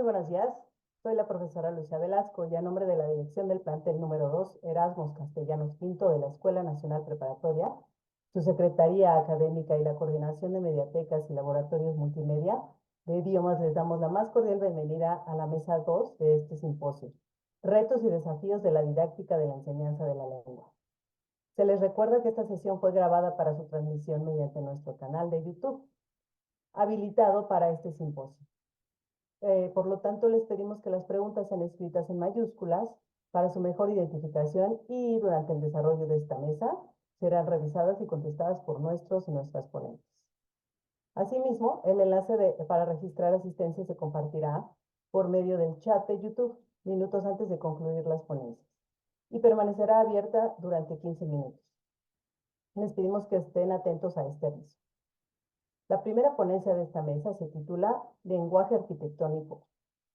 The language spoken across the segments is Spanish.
buenos días. Soy la profesora Lucia Velasco y a nombre de la dirección del plantel número 2, Erasmus Castellanos Quinto de la Escuela Nacional Preparatoria, su Secretaría Académica y la Coordinación de Mediatecas y Laboratorios Multimedia de Idiomas les damos la más cordial bienvenida a la mesa 2 de este simposio, Retos y desafíos de la didáctica de la enseñanza de la lengua. Se les recuerda que esta sesión fue grabada para su transmisión mediante nuestro canal de YouTube, habilitado para este simposio. Por lo tanto, les pedimos que las preguntas sean escritas en mayúsculas para su mejor identificación y durante el desarrollo de esta mesa serán revisadas y contestadas por nuestros y nuestras ponentes. Asimismo, el enlace para registrar asistencia se compartirá por medio del chat de YouTube minutos antes de concluir las ponencias y permanecerá abierta durante 15 minutos. Les pedimos que estén atentos a este aviso. La primera ponencia de esta mesa se titula Lenguaje arquitectónico,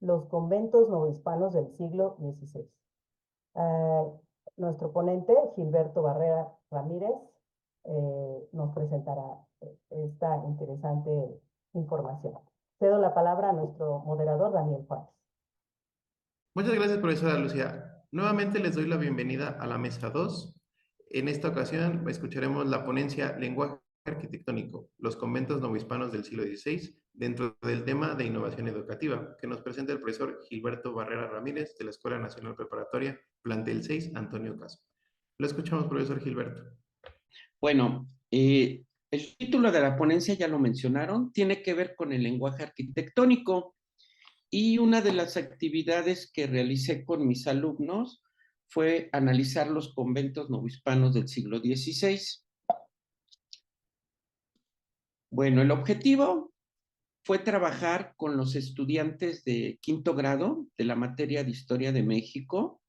los conventos novohispanos del siglo XVI. Nuestro ponente, Gilberto Barrera Ramírez, nos presentará esta interesante información. Cedo la palabra a nuestro moderador, Daniel Juárez. Muchas gracias, profesora Lucía. Nuevamente les doy la bienvenida a la mesa 2. En esta ocasión escucharemos la ponencia Lenguaje arquitectónico, los conventos novohispanos del siglo XVI, dentro del tema de innovación educativa, que nos presenta el profesor Gilberto Barrera Ramírez de la Escuela Nacional Preparatoria, plantel 6, Antonio Caso. Lo escuchamos, profesor Gilberto. Bueno, el título de la ponencia ya lo mencionaron, tiene que ver con el lenguaje arquitectónico y una de las actividades que realicé con mis alumnos fue analizar los conventos novohispanos del siglo XVI. Bueno, el objetivo fue trabajar con los estudiantes de quinto grado de la materia de Historia de México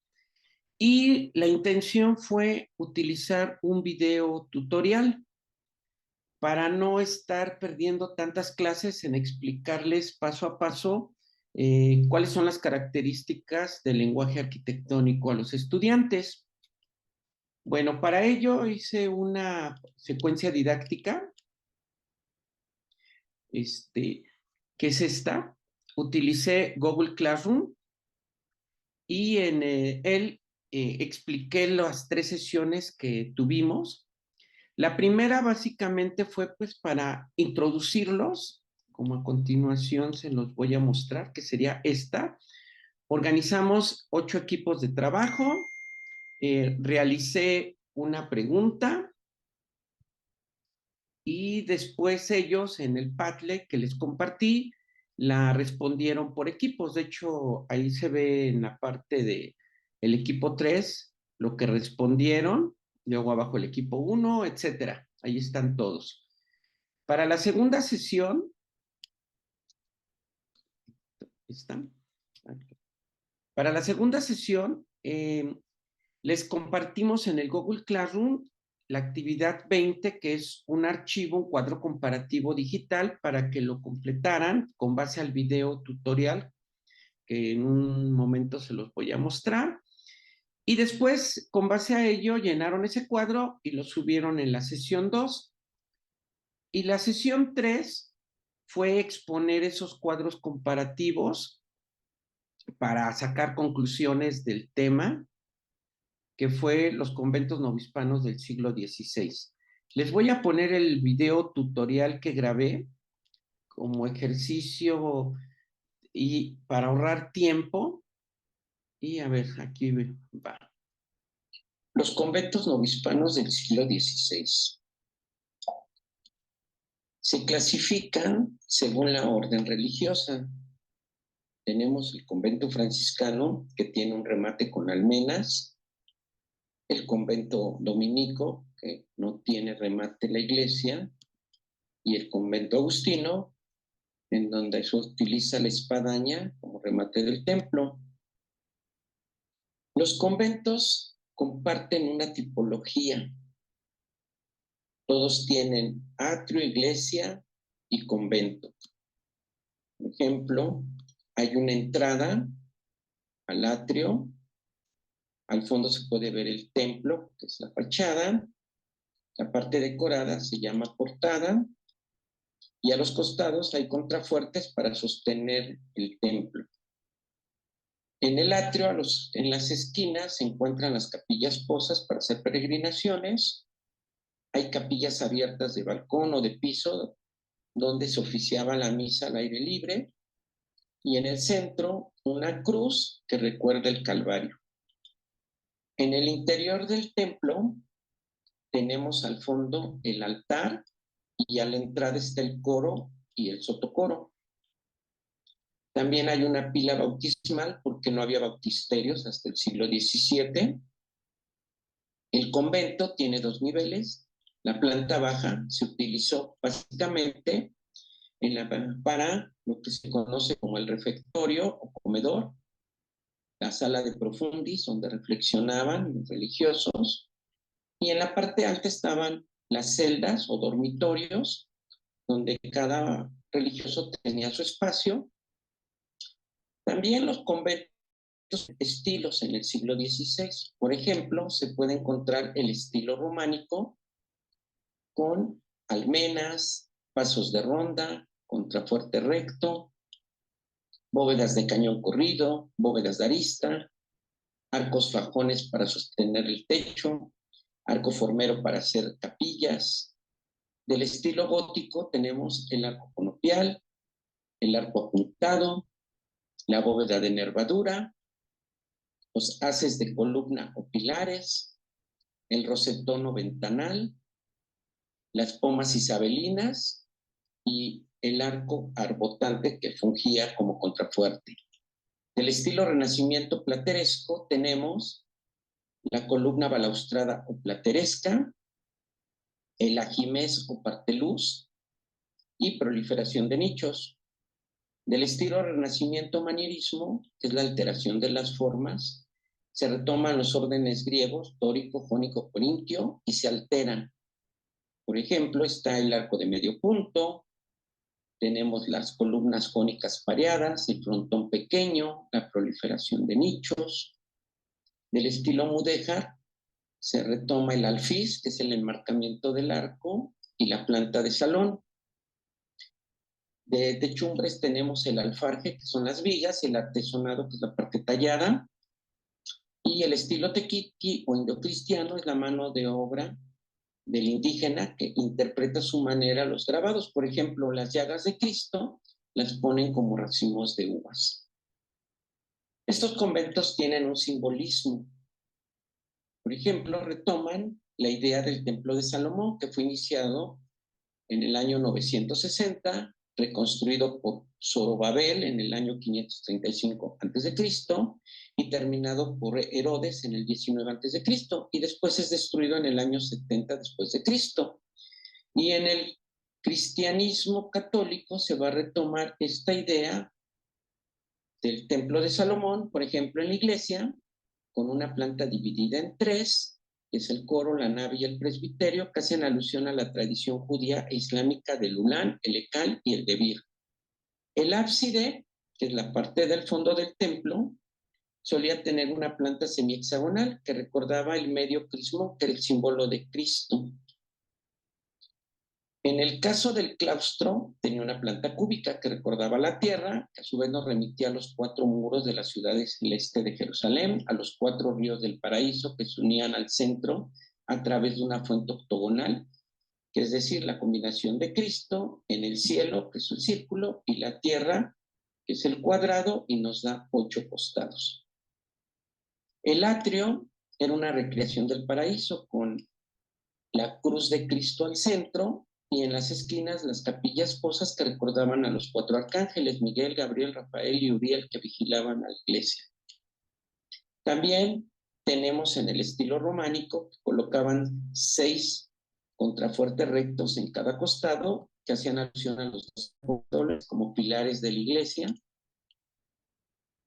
y la intención fue utilizar un video tutorial para no estar perdiendo tantas clases en explicarles paso a paso cuáles son las características del lenguaje arquitectónico a los estudiantes. Bueno, para ello hice una secuencia didáctica, que es esta. Utilicé Google Classroom y en él expliqué las 3 sesiones que tuvimos. La primera básicamente fue pues para introducirlos, como a continuación se los voy a mostrar, que sería esta. Organizamos 8 equipos de trabajo, realicé una pregunta y después ellos en el Padlet que les compartí, la respondieron por equipos. De hecho, ahí se ve en la parte de el equipo 3 lo que respondieron, luego abajo el equipo 1, etcétera. Ahí están todos. Para la segunda sesión, ¿están? Para la segunda sesión, les compartimos en el Google Classroom la actividad 20, que es un archivo, un cuadro comparativo digital para que lo completaran con base al video tutorial, que en un momento se los voy a mostrar. Y después, con base a ello, llenaron ese cuadro y lo subieron en la sesión 2. Y la sesión 3 fue exponer esos cuadros comparativos para sacar conclusiones del tema, que fue los conventos novohispanos del siglo XVI. Les voy a poner el video tutorial que grabé como ejercicio y para ahorrar tiempo. Y a ver, aquí va. Los conventos novohispanos del siglo XVI se clasifican según la orden religiosa. Tenemos el convento franciscano, que tiene un remate con almenas, el convento dominico, que no tiene remate la iglesia, y el convento agustino, en donde se utiliza la espadaña como remate del templo. Los conventos comparten una tipología. Todos tienen atrio, iglesia y convento. Por ejemplo, hay una entrada al atrio. Al fondo se puede ver el templo, que es la fachada. La parte decorada se llama portada. Y a los costados hay contrafuertes para sostener el templo. En el atrio, en las esquinas, se encuentran las capillas posas para hacer peregrinaciones. Hay capillas abiertas de balcón o de piso donde se oficiaba la misa al aire libre. Y en el centro, una cruz que recuerda el Calvario. En el interior del templo tenemos al fondo el altar y a la entrada está el coro y el sotocoro. También hay una pila bautismal porque no había baptisterios hasta el siglo XVII. El convento tiene 2 niveles. La planta baja se utilizó básicamente para lo que se conoce como el refectorio o comedor, la sala de profundis donde reflexionaban los religiosos, y en la parte alta estaban las celdas o dormitorios donde cada religioso tenía su espacio. También los conventos estilos en el siglo XVI. Por ejemplo, se puede encontrar el estilo románico con almenas, pasos de ronda, contrafuerte recto, bóvedas de cañón corrido, bóvedas de arista, arcos fajones para sostener el techo, arco formero para hacer capillas. Del estilo gótico tenemos el arco conopial, el arco apuntado, la bóveda de nervadura, los haces de columna o pilares, el rosetón o ventanal, las pomas isabelinas y el arco arbotante que fungía como contrafuerte. Del estilo renacimiento plateresco tenemos la columna balaustrada o plateresca, el ajimez o parteluz y proliferación de nichos. Del estilo renacimiento manierismo, que es la alteración de las formas, se retoman los órdenes griegos, dórico, jónico, corintio, y se alteran. Por ejemplo, está el arco de medio punto, tenemos las columnas jónicas pareadas, el frontón pequeño, la proliferación de nichos. Del estilo mudéjar se retoma el alfiz, que es el enmarcamiento del arco, y la planta de salón. De techumbres tenemos el alfarje, que son las vigas, el artesonado, que es la parte tallada, y el estilo tequiti o indocristiano es la mano de obra del indígena que interpreta a su manera los grabados. Por ejemplo, las llagas de Cristo las ponen como racimos de uvas. Estos conventos tienen un simbolismo. Por ejemplo, retoman la idea del Templo de Salomón, que fue iniciado en el año 960, reconstruido por Zorobabel en el año 535 a.C. y terminado por Herodes en el 19 a.C. y después es destruido en el año 70 después de Cristo. Y en el cristianismo católico se va a retomar esta idea del Templo de Salomón, por ejemplo, en la iglesia, con una planta dividida en 3, que es el coro, la nave y el presbiterio, que hacen alusión a la tradición judía e islámica del Ulán, el Ekal y el Debir. El ábside, que es la parte del fondo del templo, solía tener una planta semihexagonal que recordaba el medio crismo, que era el símbolo de Cristo. En el caso del claustro, tenía una planta cúbica que recordaba la tierra, que a su vez nos remitía a los 4 muros de las ciudades celeste de Jerusalén, a los 4 ríos del paraíso que se unían al centro a través de una fuente octogonal, que es decir, la combinación de Cristo en el cielo, que es el círculo, y la tierra, que es el cuadrado, y nos da 8 costados. El atrio era una recreación del paraíso con la cruz de Cristo al centro, y en las esquinas las capillas posas que recordaban a los 4 arcángeles, Miguel, Gabriel, Rafael y Uriel, que vigilaban a la iglesia. También tenemos en el estilo románico que colocaban 6 contrafuertes rectos en cada costado, que hacían alusión a los 2 apóstoles como pilares de la iglesia.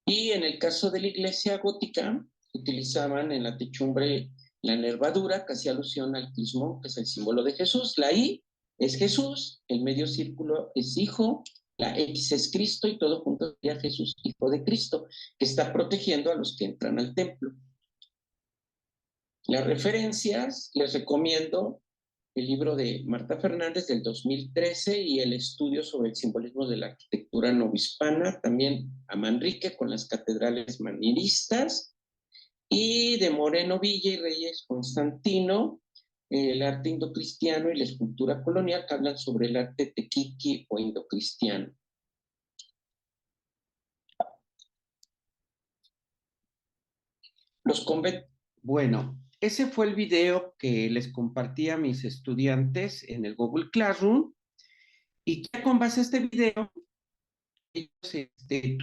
Y en el caso de la iglesia gótica, utilizaban en la techumbre la nervadura, que hacía alusión al crismón, que es el símbolo de Jesús. La I es Jesús, el medio círculo es Hijo, la X es Cristo y todo junto sería Jesús, Hijo de Cristo, que está protegiendo a los que entran al templo. Las referencias, les recomiendo el libro de Marta Fernández del 2013 y el estudio sobre el simbolismo de la arquitectura novohispana, también a Manrique con las catedrales manieristas, y de Moreno Villa y Reyes Constantino, el arte indocristiano y la escultura colonial, que hablan sobre el arte tequiqui o indocristiano. Los conventos. Bueno, ese fue el video que les compartí a mis estudiantes en el Google Classroom, y ya con base a este video, ellos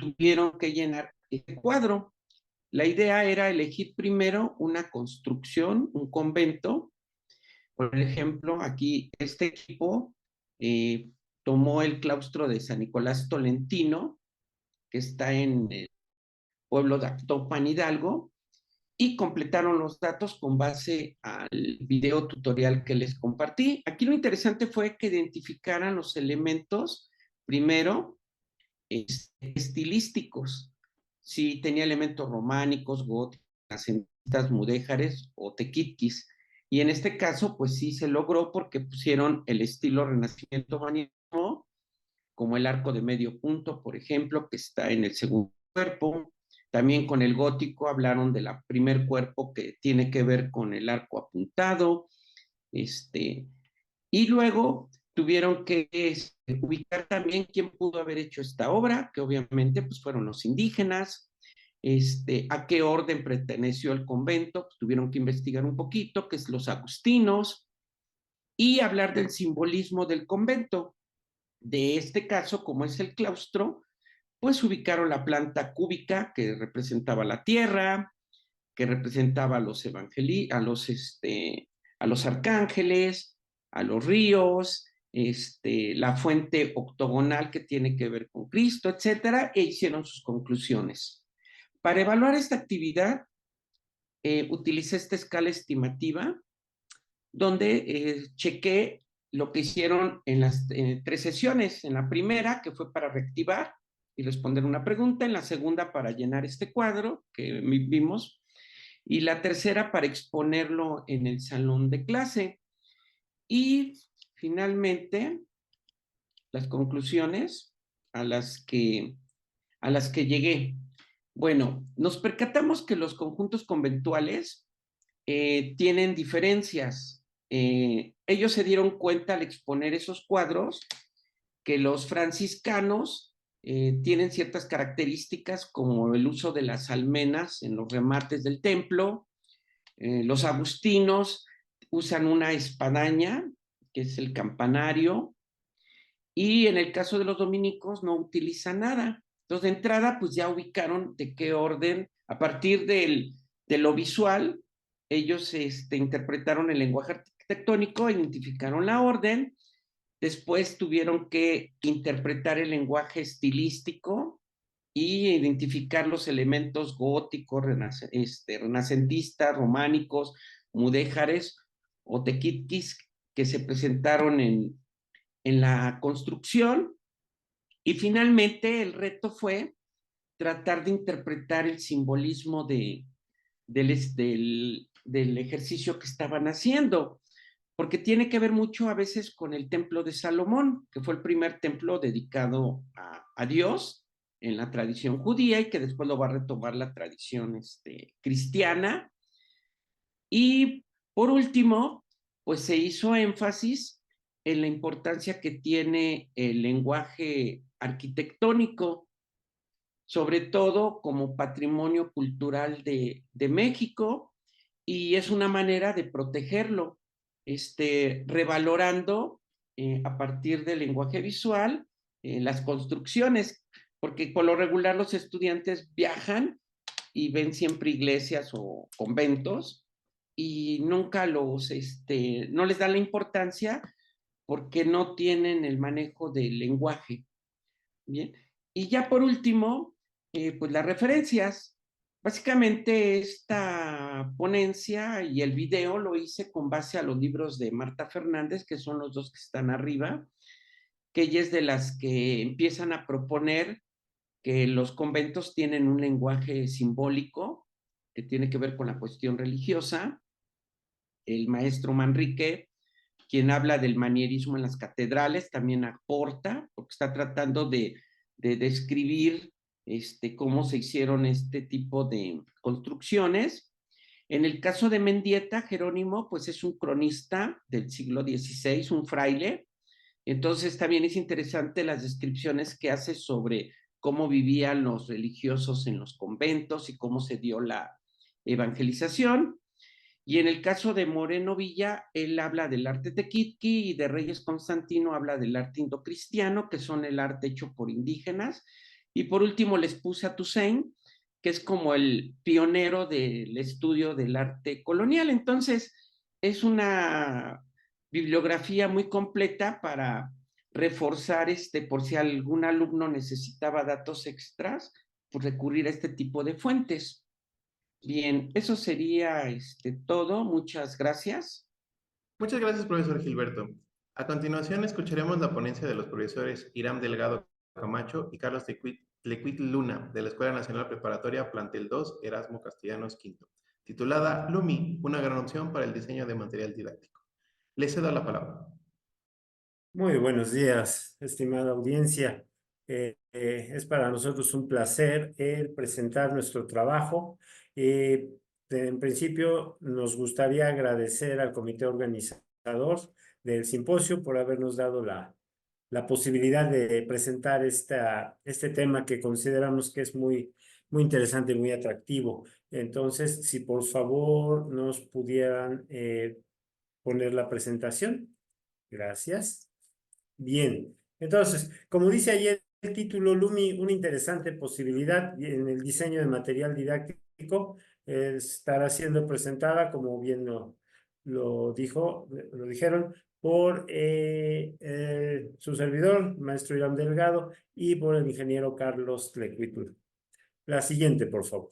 tuvieron que llenar este cuadro. La idea era elegir primero una construcción, un convento. Por ejemplo, aquí este equipo tomó el claustro de San Nicolás Tolentino, que está en el pueblo de Actopan, Hidalgo, y completaron los datos con base al video tutorial que les compartí. Aquí lo interesante fue que identificaran los elementos, primero, estilísticos, si tenía elementos románicos, góticos, renacentistas, mudéjares o tequitquis. Y en este caso, pues sí se logró porque pusieron el estilo renacimiento manierismo, como el arco de medio punto, por ejemplo, que está en el segundo cuerpo. También con el gótico hablaron del primer cuerpo, que tiene que ver con el arco apuntado. Y luego tuvieron que ubicar también quién pudo haber hecho esta obra, que obviamente pues fueron los indígenas. A qué orden perteneció el convento, pues tuvieron que investigar un poquito, que es los agustinos, y hablar del simbolismo del convento. De este caso, como es el claustro, pues ubicaron la planta cúbica, que representaba la tierra, que representaba a los a los arcángeles, a los ríos, la fuente octogonal que tiene que ver con Cristo, etcétera, e hicieron sus conclusiones. Para evaluar esta actividad, utilicé esta escala estimativa, donde chequé lo que hicieron en las 3 sesiones. En la primera, que fue para reactivar y responder una pregunta; en la segunda, para llenar este cuadro que vimos; y la tercera, para exponerlo en el salón de clase. Y finalmente, las conclusiones a las que llegué. Bueno, nos percatamos que los conjuntos conventuales tienen diferencias. Ellos se dieron cuenta al exponer esos cuadros que los franciscanos tienen ciertas características, como el uso de las almenas en los remates del templo. Los agustinos usan una espadaña, que es el campanario, y en el caso de los dominicos no utilizan nada. Entonces, de entrada, pues ya ubicaron de qué orden, a partir de lo visual, ellos interpretaron el lenguaje arquitectónico, identificaron la orden. Después tuvieron que interpretar el lenguaje estilístico y identificar los elementos góticos, renacentistas, románicos, mudéjares o tequitquis que se presentaron en la construcción. Y finalmente el reto fue tratar de interpretar el simbolismo del ejercicio que estaban haciendo, porque tiene que ver mucho a veces con el templo de Salomón, que fue el primer templo dedicado a Dios en la tradición judía, y que después lo va a retomar la tradición cristiana. Y por último, pues se hizo énfasis en la importancia que tiene el lenguaje arquitectónico, sobre todo como patrimonio cultural de México, y es una manera de protegerlo, revalorando a partir del lenguaje visual las construcciones, porque por lo regular los estudiantes viajan y ven siempre iglesias o conventos, y nunca no les dan la importancia porque no tienen el manejo del lenguaje. Bien. Y ya por último, pues las referencias. Básicamente esta ponencia y el video lo hice con base a los libros de Marta Fernández, que son los 2 que están arriba, que ella es de las que empiezan a proponer que los conventos tienen un lenguaje simbólico que tiene que ver con la cuestión religiosa. El maestro Manrique quien habla del manierismo en las catedrales, también aporta, porque está tratando de describir cómo se hicieron este tipo de construcciones. En el caso de Mendieta, Jerónimo, pues es un cronista del siglo XVI, un fraile. Entonces también es interesante las descripciones que hace sobre cómo vivían los religiosos en los conventos y cómo se dio la evangelización. Y en el caso de Moreno Villa, él habla del arte tequitqui, y de Reyes Constantino habla del arte indocristiano, que son el arte hecho por indígenas. Y por último les puse a Toussaint, que es como el pionero del estudio del arte colonial. Entonces, es una bibliografía muy completa para reforzar, por si algún alumno necesitaba datos extras, pues recurrir a este tipo de fuentes. Bien, eso sería todo. Muchas gracias. Muchas gracias, profesor Gilberto. A continuación, escucharemos la ponencia de los profesores Iram Delgado Camacho y Carlos Tlecuit Luna, de la Escuela Nacional Preparatoria Plantel 2, Erasmo Castellanos V, titulada LUMI, una gran opción para el diseño de material didáctico. Les cedo la palabra. Muy buenos días, estimada audiencia. Es para nosotros un placer el presentar nuestro trabajo. En principio, nos gustaría agradecer al comité organizador del simposio por habernos dado la posibilidad de presentar este tema que consideramos que es muy interesante y muy atractivo. Entonces, si por favor nos pudieran poner la presentación. Gracias. Bien, entonces, como dice ayer el título, LUMI, una interesante posibilidad en el diseño de material didáctico, estará siendo presentada, como bien lo dijeron, por su servidor, maestro Irán Delgado, y por el ingeniero Carlos Tlecuitl. La siguiente, por favor.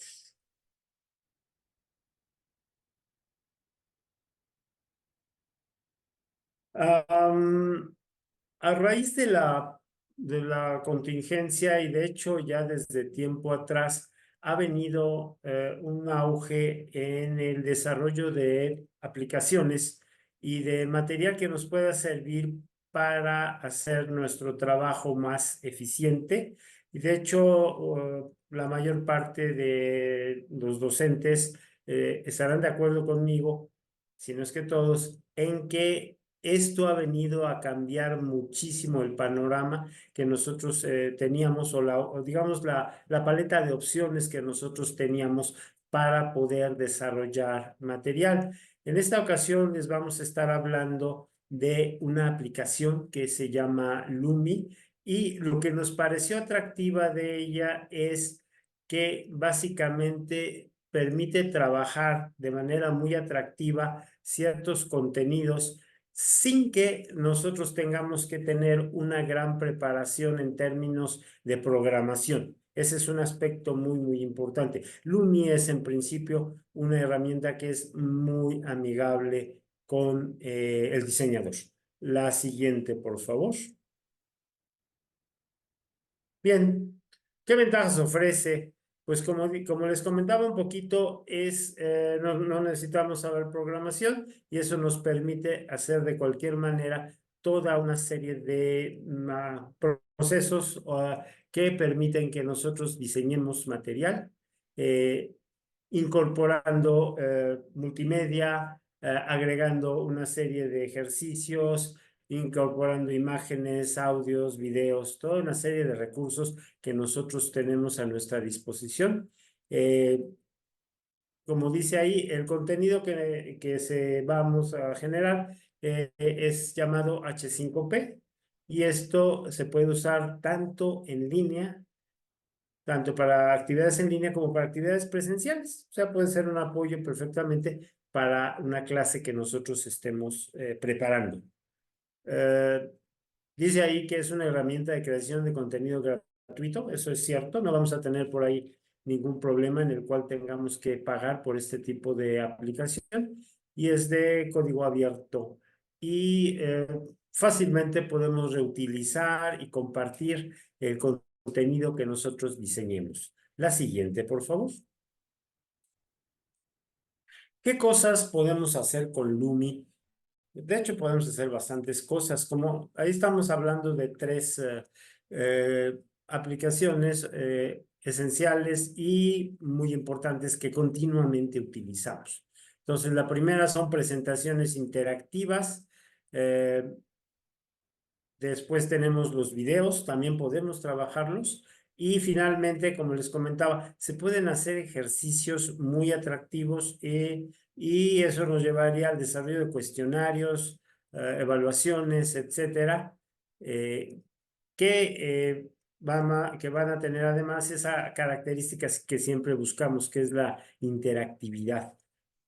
A raíz de la contingencia y de hecho ya desde tiempo atrás ha venido un auge en el desarrollo de aplicaciones y de material que nos pueda servir para hacer nuestro trabajo más eficiente. Y de hecho, la mayor parte de los docentes estarán de acuerdo conmigo, si no es que todos, en que esto ha venido a cambiar muchísimo el panorama que nosotros teníamos o digamos la paleta de opciones que nosotros teníamos para poder desarrollar material. En esta ocasión les vamos a estar hablando de una aplicación que se llama LUMI, y lo que nos pareció atractiva de ella es que básicamente permite trabajar de manera muy atractiva ciertos contenidos sin que nosotros tengamos que tener una gran preparación en términos de programación. Ese es un aspecto muy importante. LUMI es en principio una herramienta que es muy amigable con el diseñador. La siguiente, por favor. Bien, ¿qué ventajas ofrece? Pues como les comentaba un poquito, no necesitamos saber programación y eso nos permite hacer de cualquier manera toda una serie de procesos que permiten que nosotros diseñemos material, incorporando multimedia, agregando una serie de ejercicios, incorporando imágenes, audios, videos, toda una serie de recursos que nosotros tenemos a nuestra disposición. Como dice ahí, el contenido que vamos a generar es llamado H5P, y esto se puede usar tanto en línea, tanto para actividades en línea como para actividades presenciales. O sea, puede ser un apoyo perfectamente para una clase que nosotros estemos preparando. Dice ahí que es una herramienta de creación de contenido gratuito. Eso es cierto. No vamos a tener por ahí ningún problema en el cual tengamos que pagar por este tipo de aplicación. Y es de código abierto. Y fácilmente podemos reutilizar y compartir el contenido que nosotros diseñemos. La siguiente, por favor. ¿Qué cosas podemos hacer con LUMI De hecho, podemos hacer bastantes cosas, como ahí estamos hablando de tres aplicaciones esenciales y muy importantes que continuamente utilizamos. Entonces, la primera son presentaciones interactivas. Después tenemos los videos, también podemos trabajarlos. Y finalmente, como les comentaba, se pueden hacer ejercicios muy atractivos y eso nos llevaría al desarrollo de cuestionarios, evaluaciones, etcétera, que van a tener además esa característica que siempre buscamos, que es la interactividad,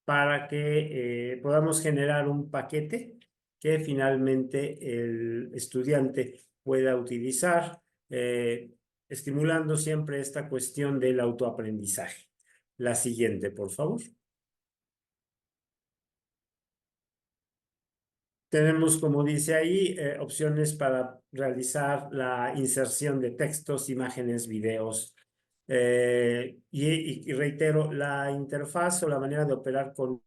para que podamos generar un paquete que finalmente el estudiante pueda utilizar, estimulando siempre esta cuestión del autoaprendizaje. La siguiente, por favor. Tenemos, como dice ahí, opciones para realizar la inserción de textos, imágenes, videos. Y reitero, la interfaz o la manera de operar con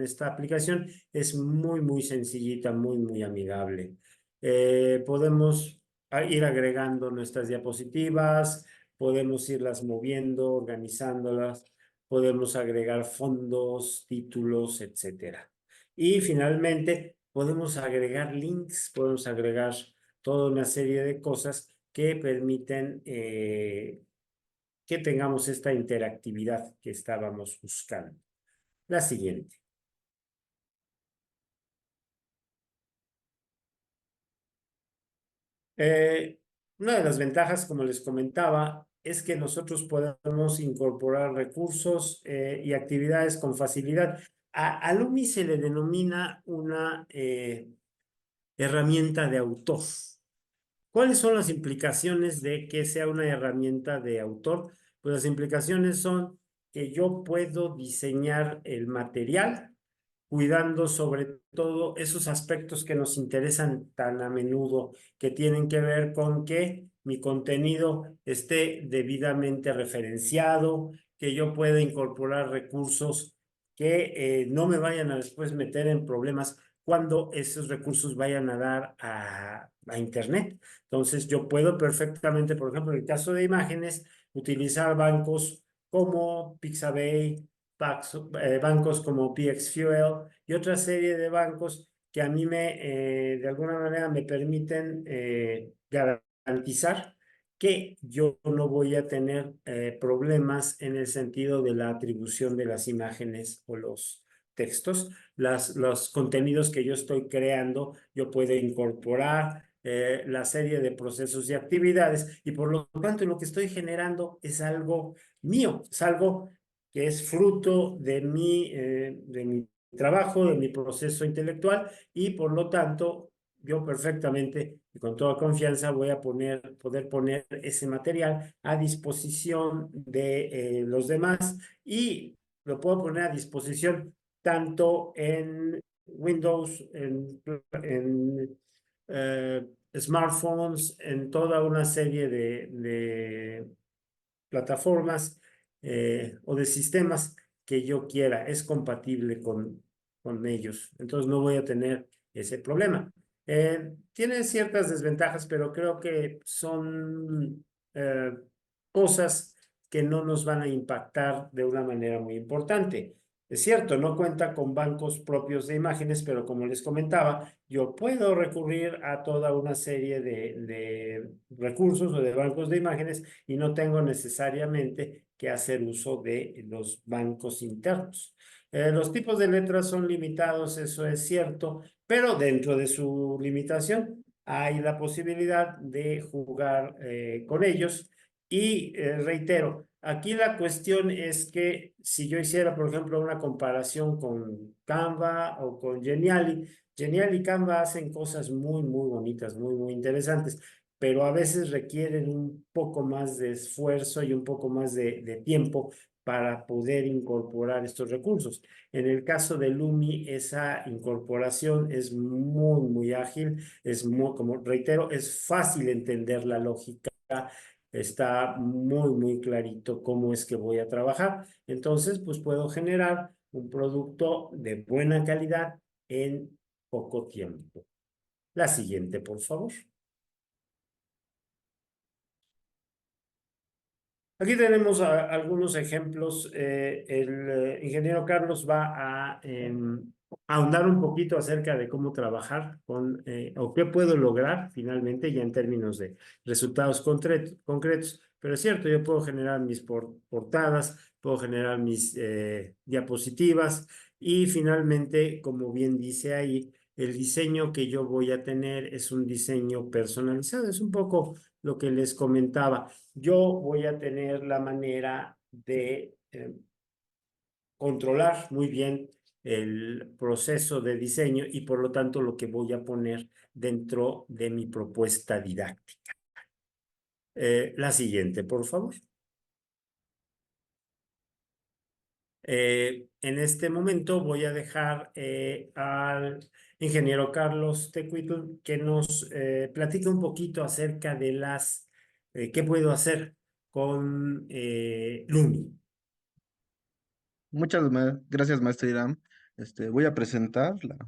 esta aplicación es muy, muy sencillita, muy, muy amigable. Podemos ir agregando nuestras diapositivas, podemos irlas moviendo, organizándolas, podemos agregar fondos, títulos, etcétera. Y finalmente, podemos agregar links, podemos agregar toda una serie de cosas que permiten que tengamos esta interactividad que estábamos buscando. La siguiente. Una de las ventajas, como les comentaba, es que nosotros podemos incorporar recursos y actividades con facilidad. A Lumi se le denomina una herramienta de autor. ¿Cuáles son las implicaciones de que sea una herramienta de autor? Pues las implicaciones son que yo puedo diseñar el material cuidando sobre todo esos aspectos que nos interesan tan a menudo, que tienen que ver con que mi contenido esté debidamente referenciado, que yo pueda incorporar recursos que no me vayan a después meter en problemas cuando esos recursos vayan a dar a Internet. Entonces, yo puedo perfectamente, por ejemplo, en el caso de imágenes, utilizar bancos como Pixabay, bancos como PXFuel y otra serie de bancos que a mí de alguna manera me permiten garantizar que yo no voy a tener problemas en el sentido de la atribución de las imágenes o los textos. Los contenidos que yo estoy creando, yo puedo incorporar la serie de procesos y actividades y por lo tanto lo que estoy generando es algo mío, es algo que es fruto de mi trabajo, de mi proceso intelectual y por lo tanto yo perfectamente y con toda confianza voy a poder poner ese material a disposición de los demás y lo puedo poner a disposición tanto en Windows, en smartphones, en toda una serie de plataformas o de sistemas que yo quiera. Es compatible con ellos. Entonces no voy a tener ese problema. Tiene ciertas desventajas, pero creo que son cosas que no nos van a impactar de una manera muy importante. Es cierto, no cuenta con bancos propios de imágenes, pero como les comentaba, yo puedo recurrir a toda una serie de recursos o de bancos de imágenes y no tengo necesariamente que hacer uso de los bancos internos. Los tipos de letras son limitados, eso es cierto, pero dentro de su limitación hay la posibilidad de jugar con ellos. Y reitero, aquí la cuestión es que si yo hiciera, por ejemplo, una comparación con Canva o con Geniali, Genial y Canva hacen cosas muy, muy bonitas, muy, muy interesantes, pero a veces requieren un poco más de esfuerzo y un poco más de tiempo para poder incorporar estos recursos. En el caso de Lumi, esa incorporación es muy, muy ágil, es muy, como reitero, es fácil entender la lógica, está muy, muy clarito cómo es que voy a trabajar. Entonces, pues puedo generar un producto de buena calidad en poco tiempo. La siguiente, por favor. Aquí tenemos algunos ejemplos. El ingeniero Carlos va a ahondar un poquito acerca de cómo trabajar con, o qué puedo lograr finalmente ya en términos de resultados concretos. Pero es cierto, yo puedo generar mis portadas, puedo generar mis diapositivas y finalmente, como bien dice ahí, el diseño que yo voy a tener es un diseño personalizado. Es un poco lo que les comentaba. Yo voy a tener la manera de controlar muy bien el proceso de diseño y por lo tanto lo que voy a poner dentro de mi propuesta didáctica. La siguiente, por favor. En este momento voy a dejar al ingeniero Carlos Tecuitl que nos platique un poquito acerca de qué puedo hacer con Lumi. Muchas gracias, maestro Irán. Voy a presentarla.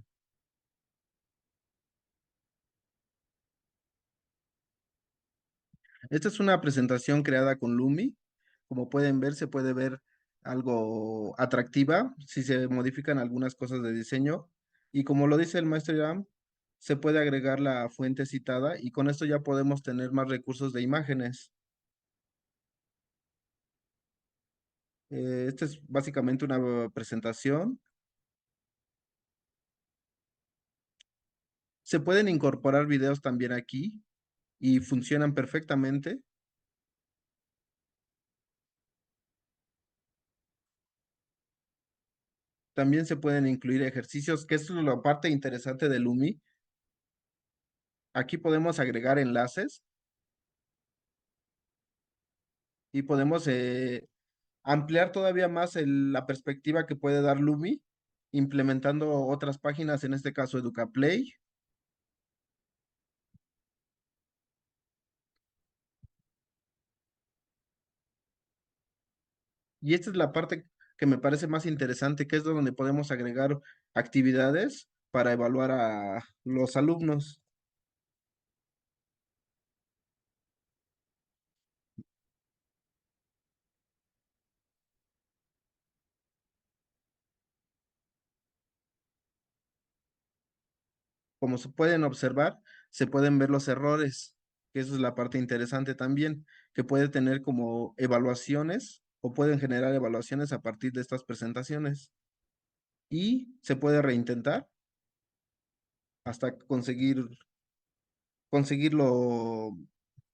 Esta es una presentación creada con Lumi. Como pueden ver, se puede ver algo atractiva si se modifican algunas cosas de diseño. Y como lo dice el maestro Irán, se puede agregar la fuente citada y con esto ya podemos tener más recursos de imágenes. Esta es básicamente una presentación. Se pueden incorporar videos también aquí y funcionan perfectamente. También se pueden incluir ejercicios, que es la parte interesante de Lumi. Aquí podemos agregar enlaces y podemos ampliar todavía más la perspectiva que puede dar Lumi, implementando otras páginas, en este caso EducaPlay. Y esta es la parte que me parece más interesante, que es donde podemos agregar actividades para evaluar a los alumnos. Como se pueden observar, se pueden ver los errores, que eso es la parte interesante también, que puede tener como evaluaciones o pueden generar evaluaciones a partir de estas presentaciones. Y se puede reintentar hasta conseguirlo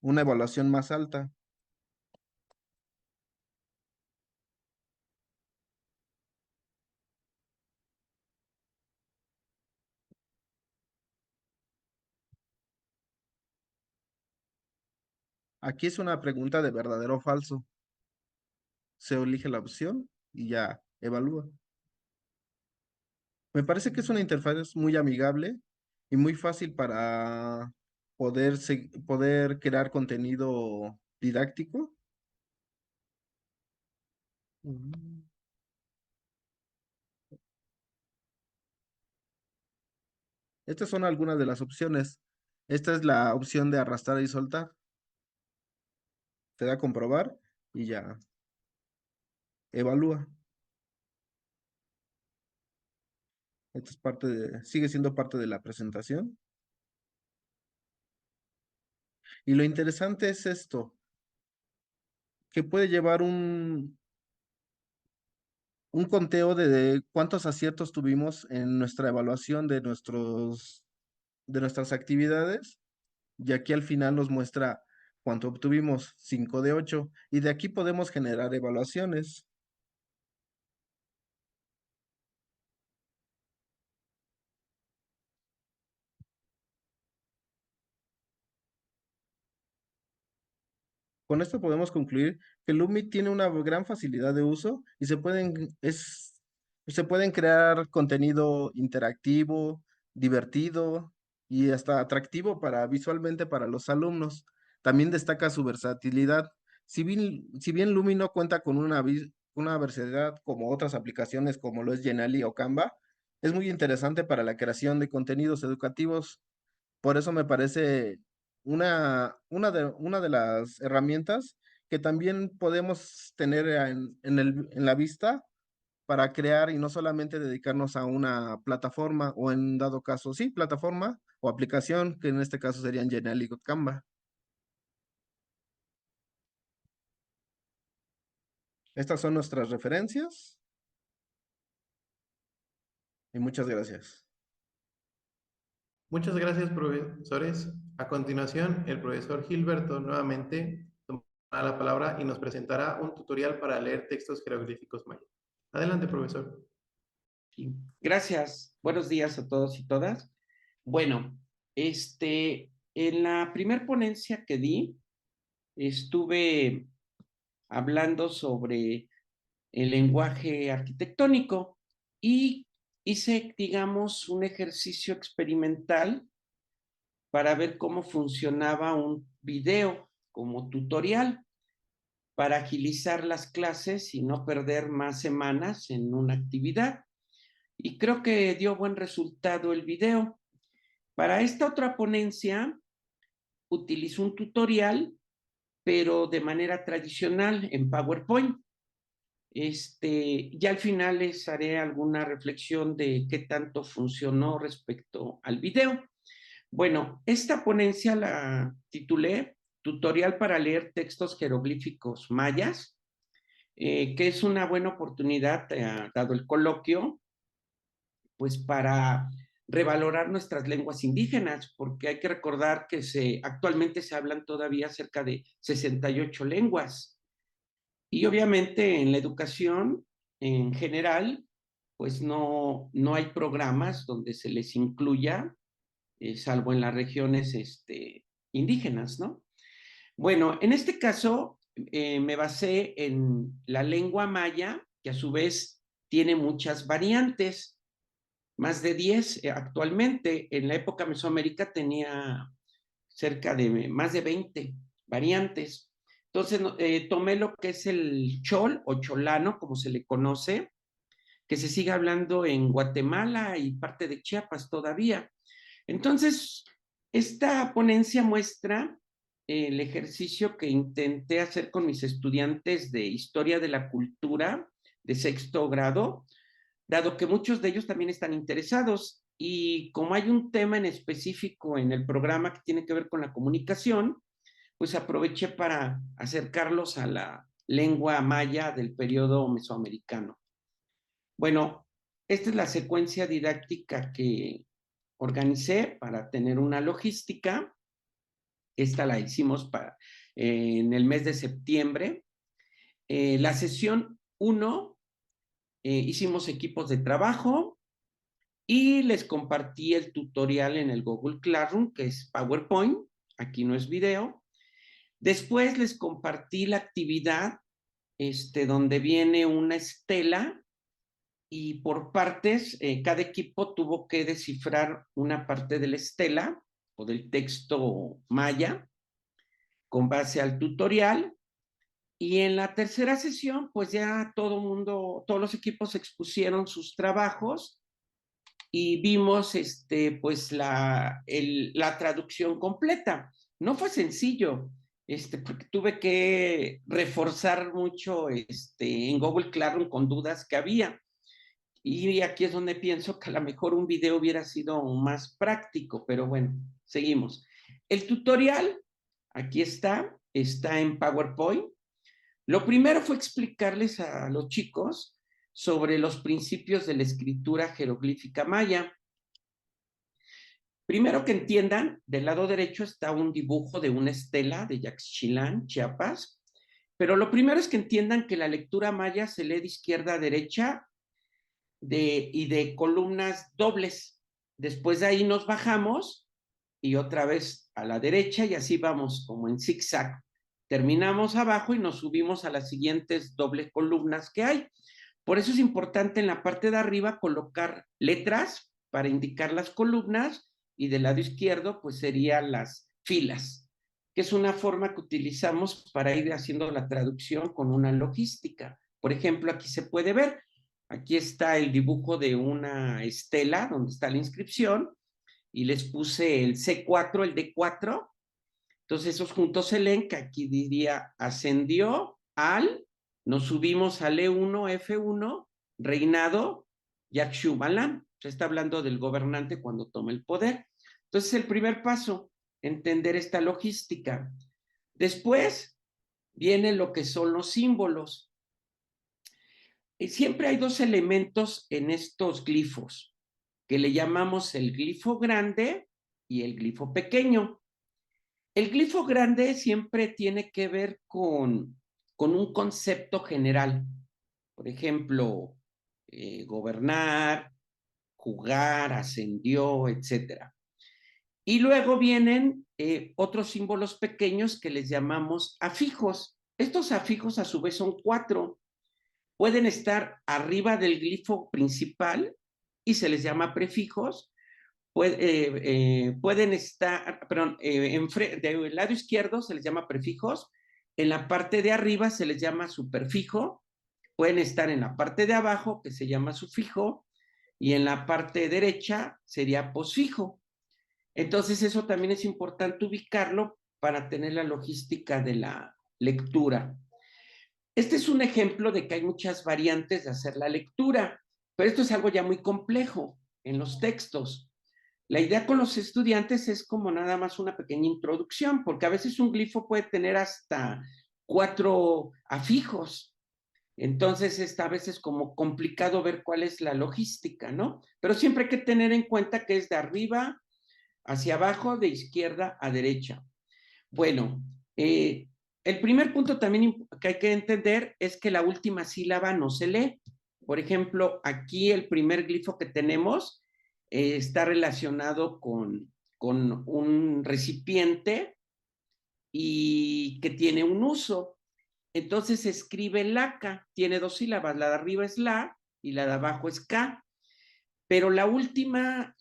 una evaluación más alta. Aquí es una pregunta de verdadero o falso. Se elige la opción y ya evalúa. Me parece que es una interfaz muy amigable y muy fácil para poder crear contenido didáctico. Mm. Estas son algunas de las opciones. Esta es la opción de arrastrar y soltar. Te da a comprobar y ya evalúa. Esto es sigue siendo parte de la presentación. Y lo interesante es esto, que puede llevar un conteo de cuántos aciertos tuvimos en nuestra evaluación de nuestras actividades. Y aquí al final nos muestra cuánto obtuvimos, 5 de 8. Y de aquí podemos generar evaluaciones. Con esto podemos concluir que Lumi tiene una gran facilidad de uso y se pueden crear contenido interactivo, divertido y hasta atractivo visualmente para los alumnos. También destaca su versatilidad. Si bien Lumi no cuenta con una versatilidad como otras aplicaciones como lo es Genially o Canva, es muy interesante para la creación de contenidos educativos. Por eso me parece una de las herramientas que también podemos tener en la vista para crear y no solamente dedicarnos a una plataforma o en dado caso, sí, plataforma o aplicación, que en este caso serían Genial y Canva. Estas son nuestras referencias y muchas gracias. Muchas gracias, profesores. A continuación, el profesor Gilberto nuevamente tomará la palabra y nos presentará un tutorial para leer textos jeroglíficos mayas. Adelante, profesor. Sí. Gracias. Buenos días a todos y todas. Bueno, en la primer ponencia que di, estuve hablando sobre el lenguaje arquitectónico y hice, digamos, un ejercicio experimental para ver cómo funcionaba un video como tutorial para agilizar las clases y no perder más semanas en una actividad. Y creo que dio buen resultado el video. Para esta otra ponencia, utilizo un tutorial, pero de manera tradicional en PowerPoint. Ya al final les haré alguna reflexión de qué tanto funcionó respecto al video. Bueno, esta ponencia la titulé Tutorial para leer textos jeroglíficos mayas, que es una buena oportunidad, dado el coloquio, pues para revalorar nuestras lenguas indígenas, porque hay que recordar que actualmente se hablan todavía cerca de 68 lenguas. Y obviamente en la educación en general, pues no hay programas donde se les incluya, salvo en las regiones indígenas, ¿no? Bueno, en este caso me basé en la lengua maya, que a su vez tiene muchas variantes, más de 10 actualmente. En la época mesoamérica tenía cerca de más de 20 variantes. Entonces tomé lo que es el chol o cholano, como se le conoce, que se sigue hablando en Guatemala y parte de Chiapas todavía. Entonces, esta ponencia muestra el ejercicio que intenté hacer con mis estudiantes de Historia de la Cultura de sexto grado, dado que muchos de ellos también están interesados. Y como hay un tema en específico en el programa que tiene que ver con la comunicación, pues aproveché para acercarlos a la lengua maya del periodo mesoamericano. Bueno, esta es la secuencia didáctica que organicé para tener una logística. Esta la hicimos en el mes de septiembre. La sesión 1, hicimos equipos de trabajo y les compartí el tutorial en el Google Classroom, que es PowerPoint. Aquí no es video. Después les compartí la actividad donde viene una estela y por partes, cada equipo tuvo que descifrar una parte de la estela o del texto maya con base al tutorial. Y en la tercera sesión, pues ya todos los equipos expusieron sus trabajos y vimos pues la traducción completa. No fue sencillo, porque tuve que reforzar mucho en Google Classroom con dudas que había. Y aquí es donde pienso que a lo mejor un video hubiera sido más práctico, pero bueno, seguimos. El tutorial, aquí está en PowerPoint. Lo primero fue explicarles a los chicos sobre los principios de la escritura jeroglífica maya. Primero que entiendan, del lado derecho está un dibujo de una estela de Yaxchilán, Chiapas, pero lo primero es que entiendan que la lectura maya se lee de izquierda a derecha y de columnas dobles. Después de ahí nos bajamos y otra vez a la derecha y así vamos como en zigzag. Terminamos abajo y nos subimos a las siguientes dobles columnas que hay. Por eso es importante en la parte de arriba colocar letras para indicar las columnas y del lado izquierdo pues serían las filas, que es una forma que utilizamos para ir haciendo la traducción con una logística. Por ejemplo, aquí se puede ver, Aquí está el dibujo de una estela donde está la inscripción y les puse el C4, el D4. Entonces esos juntos se leen, que aquí diría ascendió al, nos subimos al E1, F1, reinado, Yakshubalam. Se está hablando del gobernante cuando toma el poder. Entonces el primer paso, entender esta logística. Después viene lo que son los símbolos. Siempre hay dos elementos en estos glifos, que le llamamos el glifo grande y el glifo pequeño. El glifo grande siempre tiene que ver con un concepto general. Por ejemplo, gobernar, jugar, ascendió, etc. Y luego vienen otros símbolos pequeños que les llamamos afijos. Estos afijos a su vez son 4. Pueden estar arriba del glifo principal y se les llama prefijos. Pueden estar, perdón, del lado izquierdo se les llama prefijos, en la parte de arriba se les llama superfijo, pueden estar en la parte de abajo que se llama sufijo y en la parte derecha sería posfijo. Entonces eso también es importante ubicarlo para tener la logística de la lectura. Este es un ejemplo de que hay muchas variantes de hacer la lectura, pero esto es algo ya muy complejo en los textos. La idea con los estudiantes es como nada más una pequeña introducción, porque a veces un glifo puede tener hasta 4 afijos. Entonces a veces como complicado ver cuál es la logística, ¿no? Pero siempre hay que tener en cuenta que es de arriba hacia abajo, de izquierda a derecha. Bueno, el primer punto también que hay que entender es que la última sílaba no se lee. Por ejemplo, aquí el primer glifo que tenemos está relacionado con un recipiente y que tiene un uso. Entonces se escribe laca, tiene 2 sílabas, la de arriba es la y la de abajo es ka, pero la última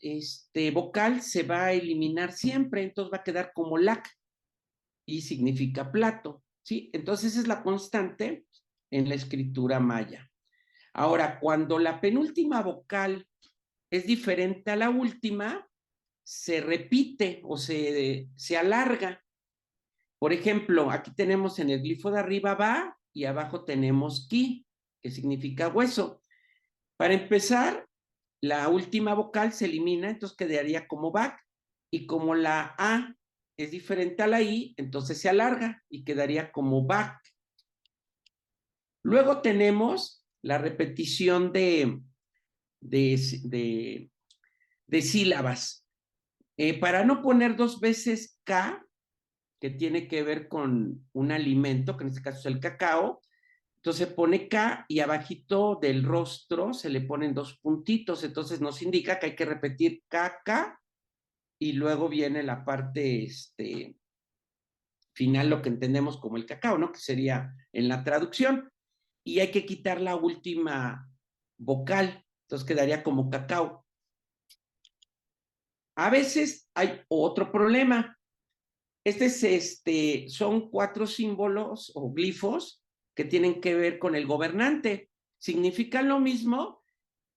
vocal se va a eliminar siempre, entonces va a quedar como lac y significa plato, ¿sí? Entonces es la constante en la escritura maya. Ahora, cuando la penúltima vocal es diferente a la última, se repite o se alarga. Por ejemplo, aquí tenemos en el glifo de arriba ba y abajo tenemos ki, que significa hueso. Para empezar, la última vocal se elimina, entonces quedaría como bac, y como la a es diferente a la i, entonces se alarga y quedaría como bac. Luego tenemos la repetición de sílabas. Para no poner 2 veces K, que tiene que ver con un alimento, que en este caso es el cacao, entonces se pone K y abajito del rostro se le ponen 2 puntitos, entonces nos indica que hay que repetir KK y luego viene la parte final, lo que entendemos como el cacao, ¿no? Que sería en la traducción. Y hay que quitar la última vocal, entonces quedaría como cacao. A veces hay otro problema. Son 4 símbolos o glifos que tienen que ver con el gobernante. Significan lo mismo,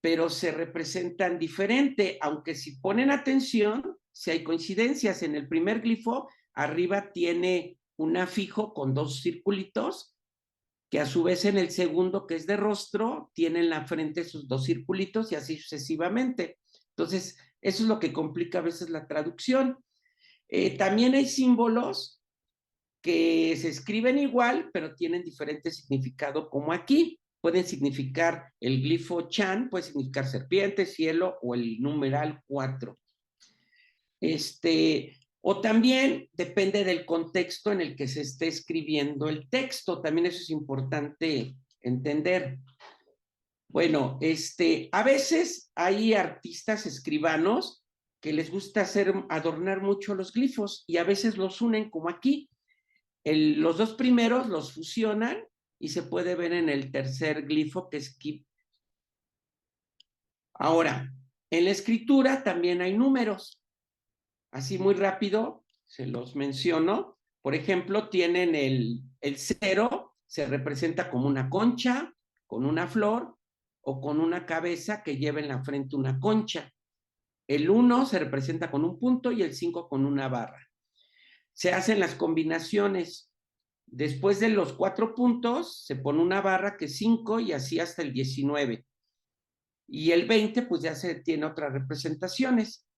pero se representan diferente, aunque si ponen atención, si hay coincidencias. En el primer glifo, arriba tiene un afijo con 2 circulitos, que a su vez en el segundo, que es de rostro, tiene en la frente esos 2 circulitos y así sucesivamente. Entonces, eso es lo que complica a veces la traducción. También hay símbolos que se escriben igual, pero tienen diferente significado, como aquí. Pueden significar el glifo chan, puede significar serpiente, cielo o el numeral 4. O también depende del contexto en el que se esté escribiendo el texto. También eso es importante entender. Bueno, a veces hay artistas escribanos que les gusta adornar mucho los glifos y a veces los unen como aquí. Los 2 primeros los fusionan y se puede ver en el tercer glifo, que es ki. Ahora, en la escritura también hay números. Así muy rápido se los menciono. Por ejemplo, tienen el 0, se representa como una concha con una flor. o con una cabeza que lleva en la frente una concha. El 1 se representa con un punto y el 5 con una barra. Se hacen las combinaciones. Después de los 4 puntos, se pone una barra que es 5 y así hasta el 19. Y el 20, pues ya se tiene otras representaciones.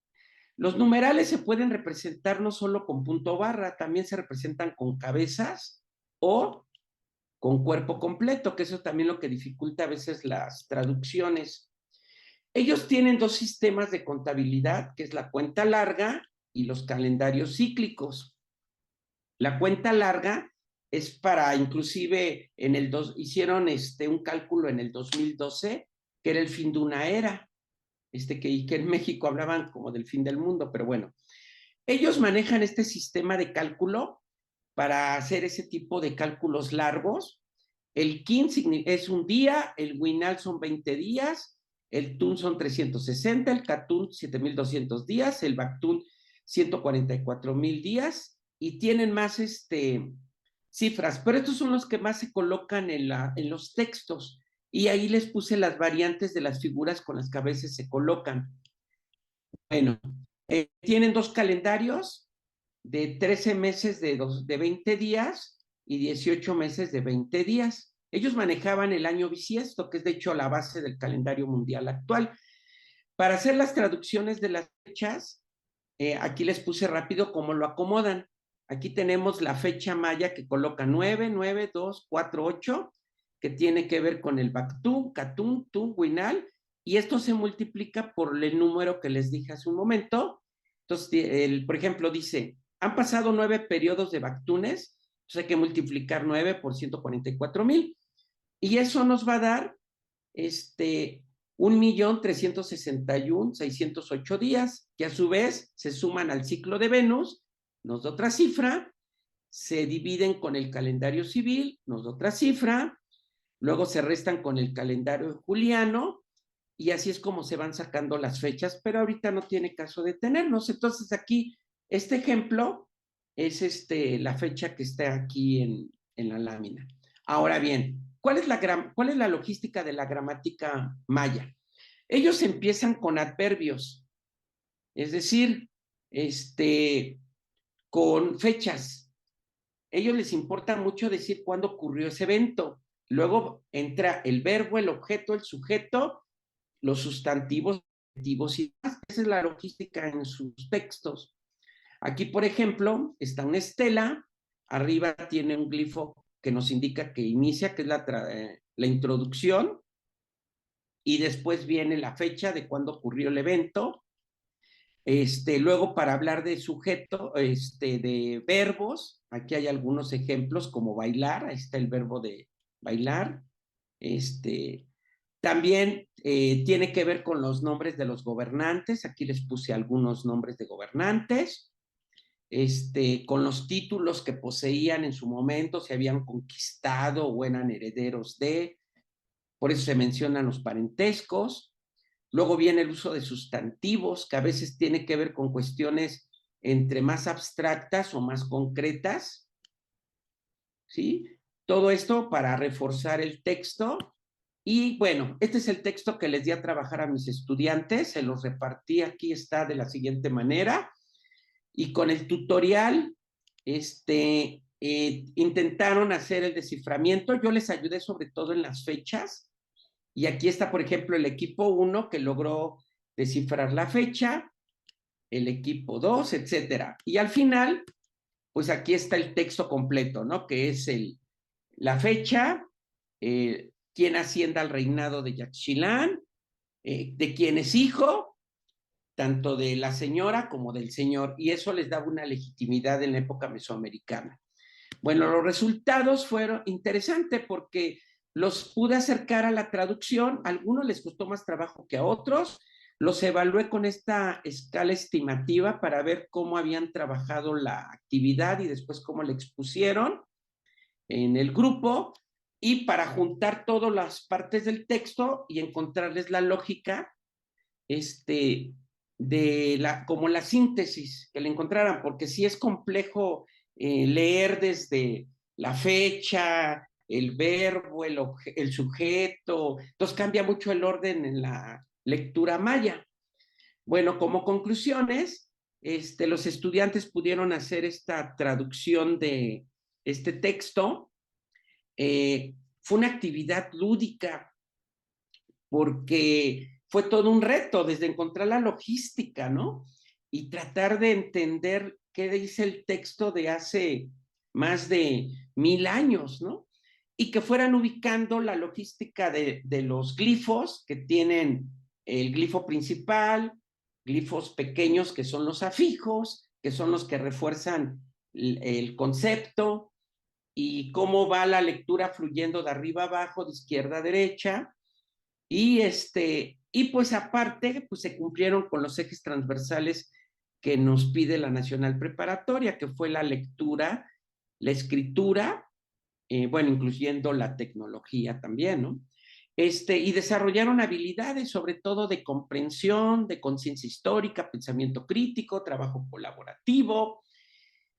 Los numerales se pueden representar no solo con punto o barra, también se representan con cabezas o con cuerpo completo, que eso también lo que dificulta a veces las traducciones. Ellos tienen 2 sistemas de contabilidad, que es la cuenta larga y los calendarios cíclicos. La cuenta larga es para, inclusive, hicieron un cálculo en el 2012, que era el fin de una era, que en México hablaban como del fin del mundo, pero bueno. Ellos manejan este sistema de cálculo para hacer ese tipo de cálculos largos. El kin es un día, el winal son 20 días, el tun son 360, el katun 7,200 días, el baktun 144,000 días, y tienen más cifras, pero estos son los que más se colocan en los textos, y ahí les puse las variantes de las figuras con las que a veces se colocan. Bueno, tienen 2 calendarios de 13 meses de 20 días y 18 meses de 20 días. Ellos manejaban el año bisiesto, que es de hecho la base del calendario mundial actual. Para hacer las traducciones de las fechas, aquí les puse rápido cómo lo acomodan. Aquí tenemos la fecha maya que coloca 9, 9, 2, 4, 8, que tiene que ver con el Baktun, Katun, Tun, Winal, y esto se multiplica por el número que les dije hace un momento. Entonces, por ejemplo, dice, han pasado 9 periodos de Baktunes, entonces hay que multiplicar 9 por 144,000, y eso nos va a dar 1,361,608 días, que a su vez se suman al ciclo de Venus, nos da otra cifra, se dividen con el calendario civil, nos da otra cifra, luego se restan con el calendario juliano, y así es como se van sacando las fechas, pero ahorita no tiene caso detenernos. Entonces aquí, este ejemplo es la fecha que está aquí en la lámina. Ahora bien, ¿cuál es la logística de la gramática maya? Ellos empiezan con adverbios, es decir, con fechas. Ellos les importa mucho decir cuándo ocurrió ese evento. Luego entra el verbo, el objeto, el sujeto, los sustantivos, adjetivos y demás. Esa es la logística en sus textos. Aquí, por ejemplo, está una estela, arriba tiene un glifo que nos indica que inicia, que es la introducción, y después viene la fecha de cuándo ocurrió el evento. Luego, para hablar de sujeto, de verbos, aquí hay algunos ejemplos como bailar, ahí está el verbo de bailar. También tiene que ver con los nombres de los gobernantes, aquí les puse algunos nombres de gobernantes, con los títulos que poseían en su momento, si habían conquistado o eran herederos de, por eso se mencionan los parentescos. Luego viene el uso de sustantivos, que a veces tiene que ver con cuestiones entre más abstractas o más concretas, ¿sí? Todo esto para reforzar el texto. Y bueno, este es el texto que les di a trabajar a mis estudiantes, se los repartí, aquí está de la siguiente manera, y con el tutorial, intentaron hacer el desciframiento, yo les ayudé sobre todo en las fechas, y aquí está, por ejemplo, el equipo 1 que logró descifrar la fecha, el equipo 2, etcétera. Y al final, pues aquí está el texto completo, ¿no? Que es la fecha, quién ascienda al reinado de Yaxchilán, de quién es hijo, tanto de la señora como del señor, y eso les daba una legitimidad en la época mesoamericana. Bueno, los resultados fueron interesantes porque los pude acercar a la traducción, a algunos les costó más trabajo que a otros, los evalué con esta escala estimativa para ver cómo habían trabajado la actividad y después cómo la expusieron en el grupo, y para juntar todas las partes del texto y encontrarles la lógica, como la síntesis que le encontraran, porque sí es complejo leer desde la fecha, el verbo, el sujeto, entonces cambia mucho el orden en la lectura maya. Bueno, como conclusiones, los estudiantes pudieron hacer esta traducción de este texto. Fue una actividad lúdica porque fue todo un reto desde encontrar la logística, ¿no? Y tratar de entender qué dice el texto de hace más de 1000 años, ¿no? Y que fueran ubicando la logística de los glifos que tienen el glifo principal, glifos pequeños que son los afijos, que son los que refuerzan el concepto, y cómo va la lectura fluyendo de arriba a abajo, de izquierda a derecha, y pues aparte, pues se cumplieron con los ejes transversales que nos pide la Nacional Preparatoria, que fue la lectura, la escritura, bueno, incluyendo la tecnología también, ¿no? Y desarrollaron habilidades, sobre todo de comprensión, de conciencia histórica, pensamiento crítico, trabajo colaborativo,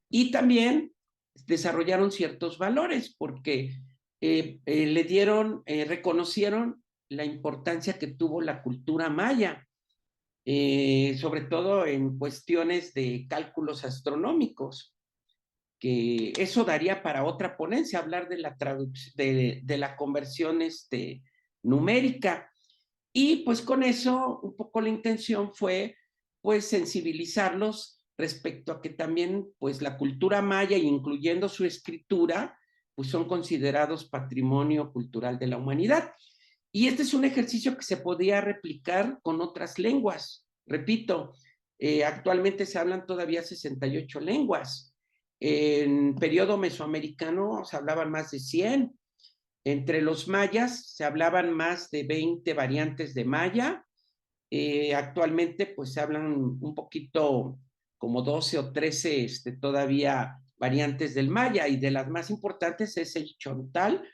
y también desarrollaron ciertos valores, porque reconocieron la importancia que tuvo la cultura maya, sobre todo en cuestiones de cálculos astronómicos, que eso daría para otra ponencia, hablar de la conversión numérica. Y pues con eso, un poco la intención fue pues sensibilizarlos respecto a que también pues la cultura maya, incluyendo su escritura, pues son considerados patrimonio cultural de la humanidad. Y este es un ejercicio que se podía replicar con otras lenguas. Repito, actualmente se hablan todavía 68 lenguas. En periodo mesoamericano se hablaban más de 100. Entre los mayas se hablaban más de 20 variantes de maya. Actualmente pues se hablan un poquito como 12 o 13 todavía variantes del maya, y de las más importantes es el chontal,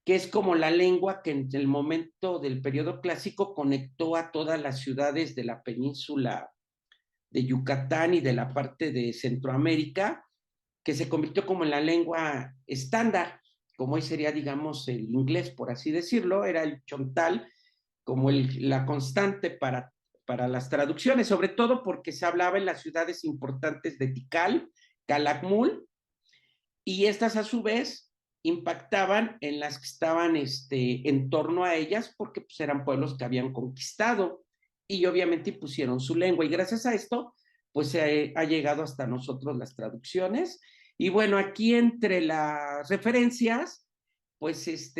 que es como la lengua que en el momento del periodo clásico conectó a todas las ciudades de la península de Yucatán y de la parte de Centroamérica, que se convirtió como en la lengua estándar, como hoy sería, digamos, el inglés, por así decirlo. Era el chontal como la constante para las traducciones, sobre todo porque se hablaba en las ciudades importantes de Tikal, Calakmul, y estas a su vez impactaban en las que estaban en torno a ellas, porque pues, eran pueblos que habían conquistado, y obviamente pusieron su lengua, y gracias a esto pues se ha llegado hasta nosotros las traducciones. Y bueno, aquí entre las referencias pues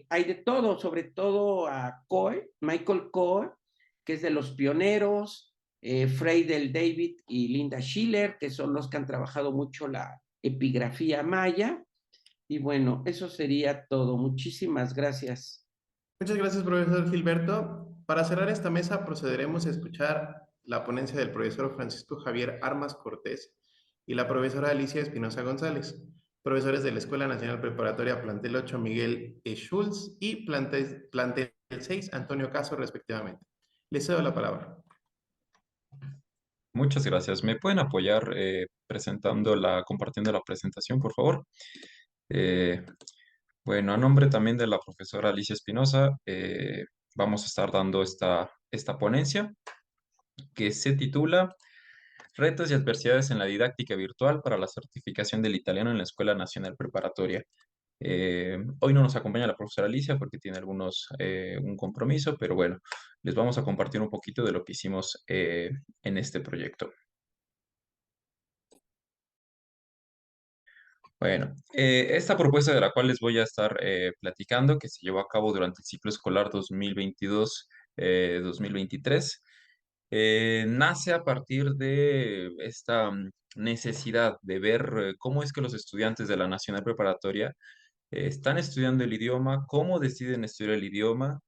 hay de todo, sobre todo a Coe, Michael Coe, que es de los pioneros, Freidel David y Linda Schiller, que son los que han trabajado mucho la epigrafía maya. Y bueno, eso sería todo. Muchísimas gracias. Muchas gracias, profesor Gilberto. Para cerrar esta mesa, procederemos a escuchar la ponencia del profesor Francisco Javier Armas Cortés y la profesora Alicia Espinosa González, profesores de la Escuela Nacional Preparatoria Plantel 8 Miguel E. Schulz y Plantel 6 Antonio Caso, respectivamente. Les cedo la palabra. Muchas gracias. ¿Me pueden apoyar compartiendo la presentación, por favor? Eh, bueno, a nombre también de la profesora Alicia Espinosa, vamos a estar dando esta ponencia que se titula Retos y adversidades en la didáctica virtual para la certificación del italiano en la Escuela Nacional Preparatoria. Hoy no nos acompaña la profesora Alicia porque tiene un compromiso, pero bueno, les vamos a compartir un poquito de lo que hicimos en este proyecto. Bueno, esta propuesta de la cual les voy a estar platicando, que se llevó a cabo durante el ciclo escolar 2022-2023, nace a partir de esta necesidad de ver cómo es que los estudiantes de la Nacional Preparatoria están estudiando el idioma, cómo deciden estudiar el idioma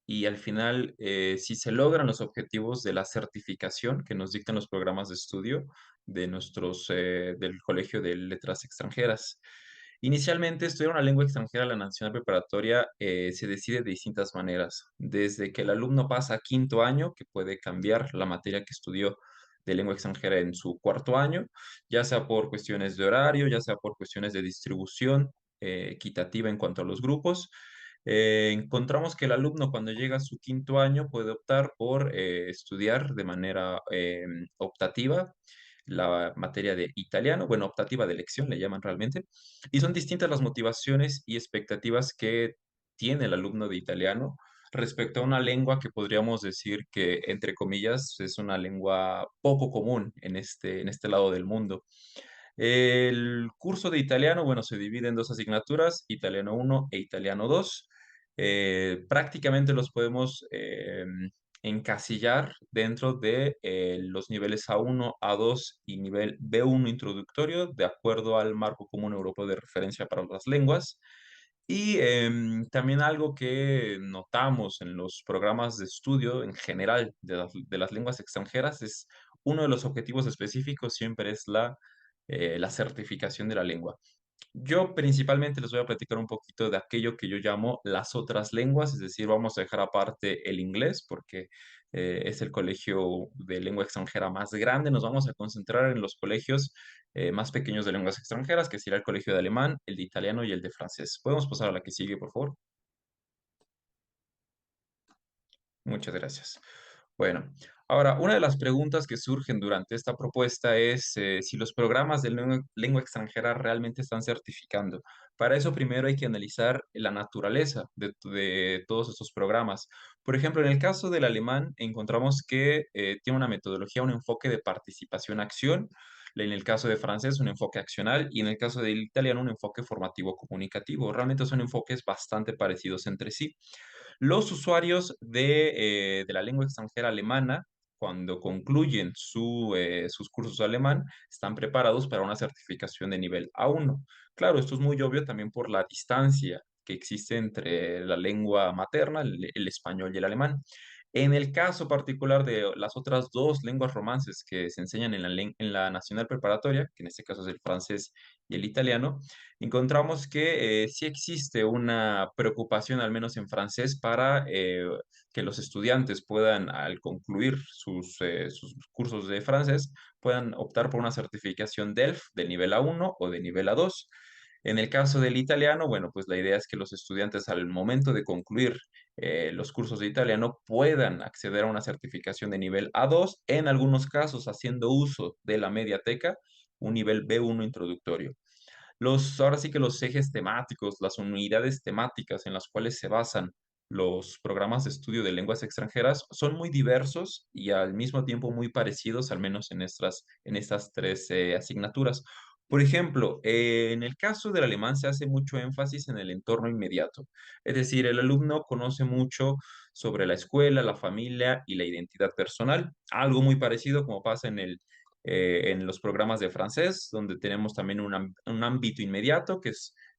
y al final si se logran los objetivos de la certificación que nos dictan los programas de estudio del Colegio de Letras Extranjeras. Inicialmente, estudiar una lengua extranjera en la Nacional Preparatoria se decide de distintas maneras. Desde que el alumno pasa a quinto año, que puede cambiar la materia que estudió de lengua extranjera en su cuarto año, ya sea por cuestiones de horario, ya sea por cuestiones de distribución equitativa en cuanto a los grupos. Encontramos que el alumno cuando llega a su quinto año puede optar por estudiar de manera optativa la materia de italiano, bueno, optativa de elección le llaman realmente, y son distintas las motivaciones y expectativas que tiene el alumno de italiano respecto a una lengua que podríamos decir que, entre comillas, es una lengua poco común en este lado del mundo. El curso de italiano, bueno, se divide en dos asignaturas, italiano 1 e italiano 2. Prácticamente los podemos encasillar dentro de los niveles A1, A2 y nivel B1 introductorio, de acuerdo al marco común europeo de referencia para las lenguas. Y también algo que notamos en los programas de estudio en general de las lenguas extranjeras es uno de los objetivos específicos siempre es la certificación de la lengua. Yo principalmente les voy a platicar un poquito de aquello que yo llamo las otras lenguas, es decir, vamos a dejar aparte el inglés porque es el colegio de lengua extranjera más grande. Nos vamos a concentrar en los colegios más pequeños de lenguas extranjeras, que sería el colegio de alemán, el de italiano y el de francés. ¿Podemos pasar a la que sigue, por favor? Muchas gracias. Bueno, ahora, una de las preguntas que surgen durante esta propuesta es si los programas de lengua extranjera realmente están certificando. Para eso, primero hay que analizar la naturaleza de todos estos programas. Por ejemplo, en el caso del alemán, encontramos que tiene una metodología, un enfoque de participación-acción. En el caso de francés, un enfoque accional. Y en el caso del italiano, un enfoque formativo-comunicativo. Realmente son enfoques bastante parecidos entre sí. Los usuarios de la lengua extranjera alemana, cuando concluyen sus cursos de alemán, están preparados para una certificación de nivel A1. Claro, esto es muy obvio también por la distancia que existe entre la lengua materna, el español y el alemán. En el caso particular de las otras dos lenguas romances que se enseñan en la nacional preparatoria, que en este caso es el francés y el italiano, encontramos que sí existe una preocupación, al menos en francés, para que los estudiantes puedan, al concluir sus cursos de francés, puedan optar por una certificación DELF del nivel A1 o de nivel A2. En el caso del italiano, bueno, pues la idea es que los estudiantes al momento de concluir los cursos de italiano puedan acceder a una certificación de nivel A2, en algunos casos haciendo uso de la mediateca, un nivel B1 introductorio. Ahora sí que los ejes temáticos, las unidades temáticas en las cuales se basan los programas de estudio de lenguas extranjeras son muy diversos y al mismo tiempo muy parecidos, al menos en estas tres asignaturas. Por ejemplo, en el caso del alemán se hace mucho énfasis en el entorno inmediato, es decir, el alumno conoce mucho sobre la escuela, la familia y la identidad personal, algo muy parecido como pasa en los programas de francés, donde tenemos también un ámbito inmediato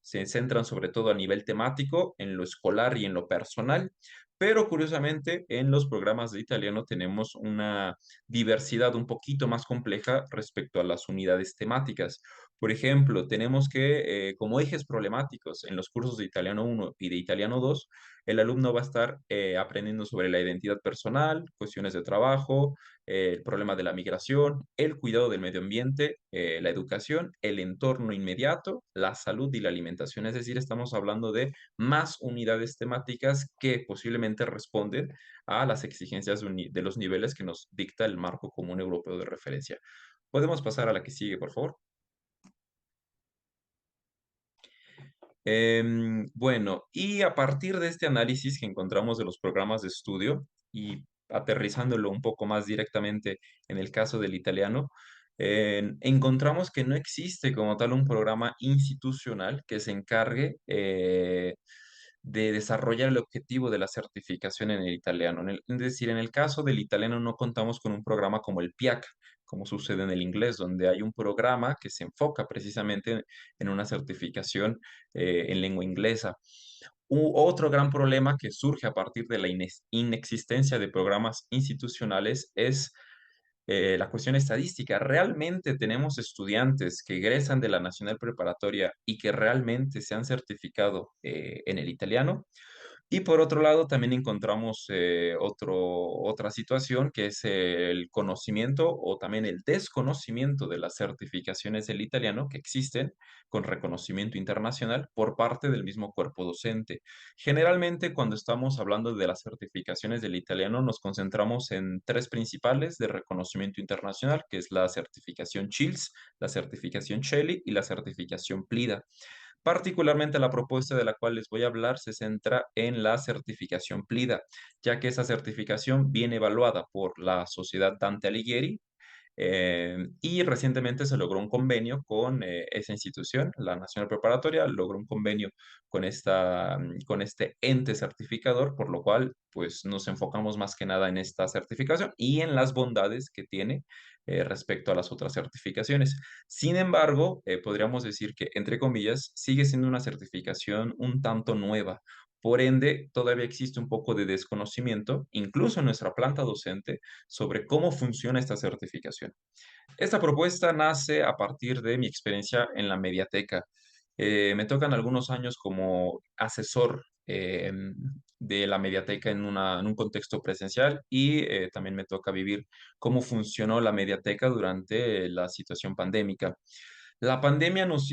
se centran sobre todo a nivel temático, en lo escolar y en lo personal, pero curiosamente en los programas de italiano tenemos una diversidad un poquito más compleja respecto a las unidades temáticas. Por ejemplo, tenemos que, como ejes problemáticos en los cursos de italiano 1 y de italiano 2, el alumno va a estar aprendiendo sobre la identidad personal, cuestiones de trabajo, el problema de la migración, el cuidado del medio ambiente, la educación, el entorno inmediato, la salud y la alimentación. Es decir, estamos hablando de más unidades temáticas que posiblemente responden a las exigencias de los niveles que nos dicta el marco común europeo de referencia. Podemos pasar a la que sigue, por favor. Bueno, y a partir de este análisis que encontramos de los programas de estudio y aterrizándolo un poco más directamente en el caso del italiano, encontramos que no existe como tal un programa institucional que se encargue de desarrollar el objetivo de la certificación en el italiano. Es decir, en el caso del italiano no contamos con un programa como el PIAC, como sucede en el inglés, donde hay un programa que se enfoca precisamente en una certificación en lengua inglesa. Otro gran problema que surge a partir de la inexistencia de programas institucionales es la cuestión estadística. ¿Realmente tenemos estudiantes que egresan de la Nacional Preparatoria y que realmente se han certificado en el italiano? Y por otro lado, también encontramos otra situación que es el conocimiento o también el desconocimiento de las certificaciones del italiano que existen con reconocimiento internacional por parte del mismo cuerpo docente. Generalmente, cuando estamos hablando de las certificaciones del italiano, nos concentramos en tres principales de reconocimiento internacional, que es la certificación CHILS, la certificación CHELI y la certificación PLIDA. Particularmente la propuesta de la cual les voy a hablar se centra en la certificación PLIDA, ya que esa certificación viene evaluada por la Sociedad Dante Alighieri, y recientemente se logró un convenio con esa institución, la Nacional Preparatoria, logró un convenio con este ente certificador, por lo cual pues nos enfocamos más que nada en esta certificación y en las bondades que tiene respecto a las otras certificaciones. Sin embargo, podríamos decir que, entre comillas, sigue siendo una certificación un tanto nueva. Por ende, todavía existe un poco de desconocimiento, incluso en nuestra planta docente, sobre cómo funciona esta certificación. Esta propuesta nace a partir de mi experiencia en la mediateca. Me tocan algunos años como asesor de la mediateca en un contexto presencial y también me toca vivir cómo funcionó la mediateca durante la situación pandémica. La pandemia nos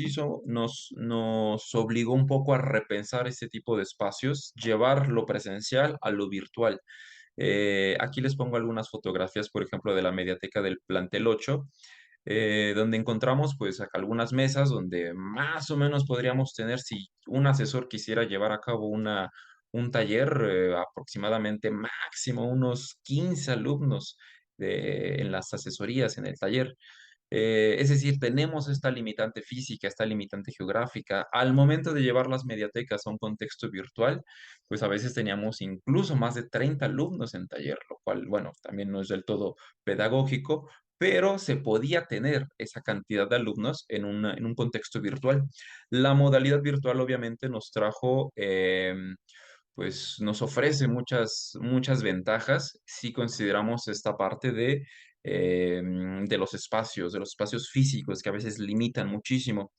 obligó un poco a repensar este tipo de espacios, llevar lo presencial a lo virtual. Aquí les pongo algunas fotografías, por ejemplo, de la mediateca del plantel 8, donde encontramos pues acá algunas mesas donde más o menos podríamos tener, si un asesor quisiera llevar a cabo un taller, aproximadamente máximo unos 15 alumnos en las asesorías, en el taller. Es decir, tenemos esta limitante física, esta limitante geográfica. Al momento de llevar las mediatecas a un contexto virtual, pues a veces teníamos incluso más de 30 alumnos en taller, lo cual, bueno, también no es del todo pedagógico, pero se podía tener esa cantidad de alumnos en un contexto virtual. La modalidad virtual obviamente nos trajo, pues nos ofrece muchas ventajas si consideramos esta parte de los espacios físicos que a veces limitan muchísimo.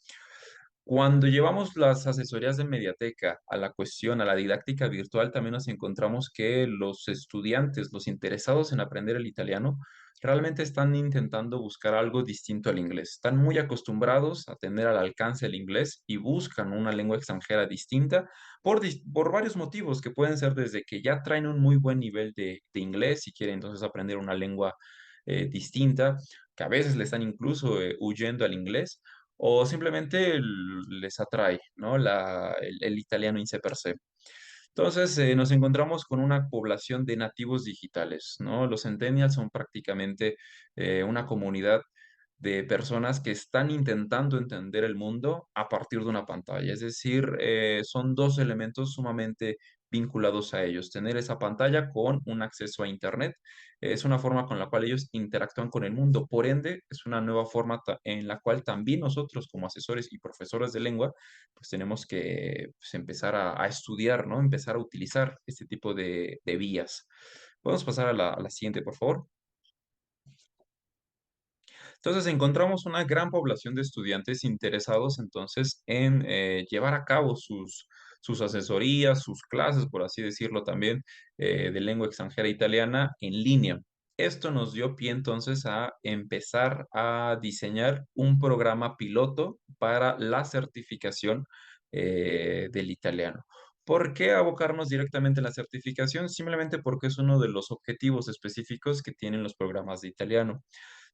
Cuando llevamos las asesorías de Mediateca a la cuestión, a la didáctica virtual, también nos encontramos que los estudiantes, los interesados en aprender el italiano, realmente están intentando buscar algo distinto al inglés. Están muy acostumbrados a tener al alcance el inglés y buscan una lengua extranjera distinta por varios motivos, que pueden ser desde que ya traen un muy buen nivel de inglés y quieren entonces aprender una lengua distinta, que a veces le están incluso huyendo al inglés o simplemente les atrae, ¿no? El italiano in sé per sé. Entonces, nos encontramos con una población de nativos digitales, ¿no? Los centennials son prácticamente una comunidad de personas que están intentando entender el mundo a partir de una pantalla. Es decir, son dos elementos sumamente vinculados a ellos. Tener esa pantalla con un acceso a Internet es una forma con la cual ellos interactúan con el mundo. Por ende, es una nueva forma en la cual también nosotros como asesores y profesores de lengua, pues tenemos que pues, empezar a estudiar, ¿no? Empezar a utilizar este tipo de vías. Podemos pasar a la siguiente, por favor. Entonces encontramos una gran población de estudiantes interesados entonces en llevar a cabo sus asesorías, sus clases, por así decirlo también, de lengua extranjera italiana en línea. Esto nos dio pie entonces a empezar a diseñar un programa piloto para la certificación del italiano. ¿Por qué abocarnos directamente a la certificación? Simplemente porque es uno de los objetivos específicos que tienen los programas de italiano.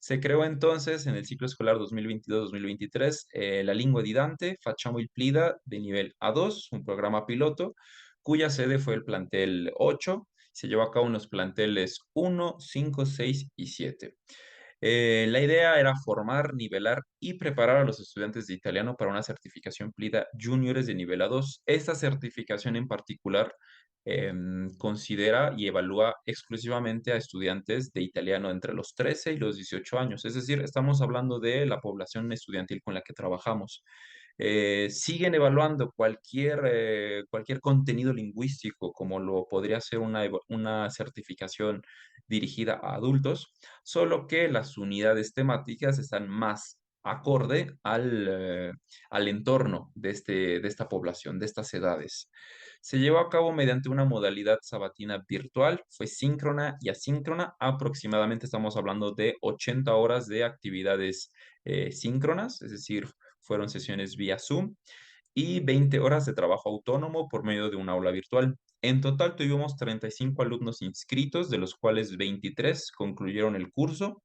Se creó entonces en el ciclo escolar 2022-2023 la Lingua di Dante, Facciamo il Plida de nivel A2, un programa piloto, cuya sede fue el plantel 8. Se llevó a cabo en los planteles 1, 5, 6 y 7. La idea era formar, nivelar y preparar a los estudiantes de italiano para una certificación PLIDA Juniores de nivel A2. Esta certificación en particular considera y evalúa exclusivamente a estudiantes de italiano entre los 13 y los 18 años. Es decir, estamos hablando de la población estudiantil con la que trabajamos. Siguen evaluando cualquier contenido lingüístico, como lo podría ser una certificación dirigida a adultos, solo que las unidades temáticas están más acorde al entorno de esta población, de estas edades. Se llevó a cabo mediante una modalidad sabatina virtual, fue síncrona y asíncrona, aproximadamente estamos hablando de 80 horas de actividades síncronas, es decir, fueron sesiones vía Zoom y 20 horas de trabajo autónomo por medio de un aula virtual. En total tuvimos 35 alumnos inscritos, de los cuales 23 concluyeron el curso.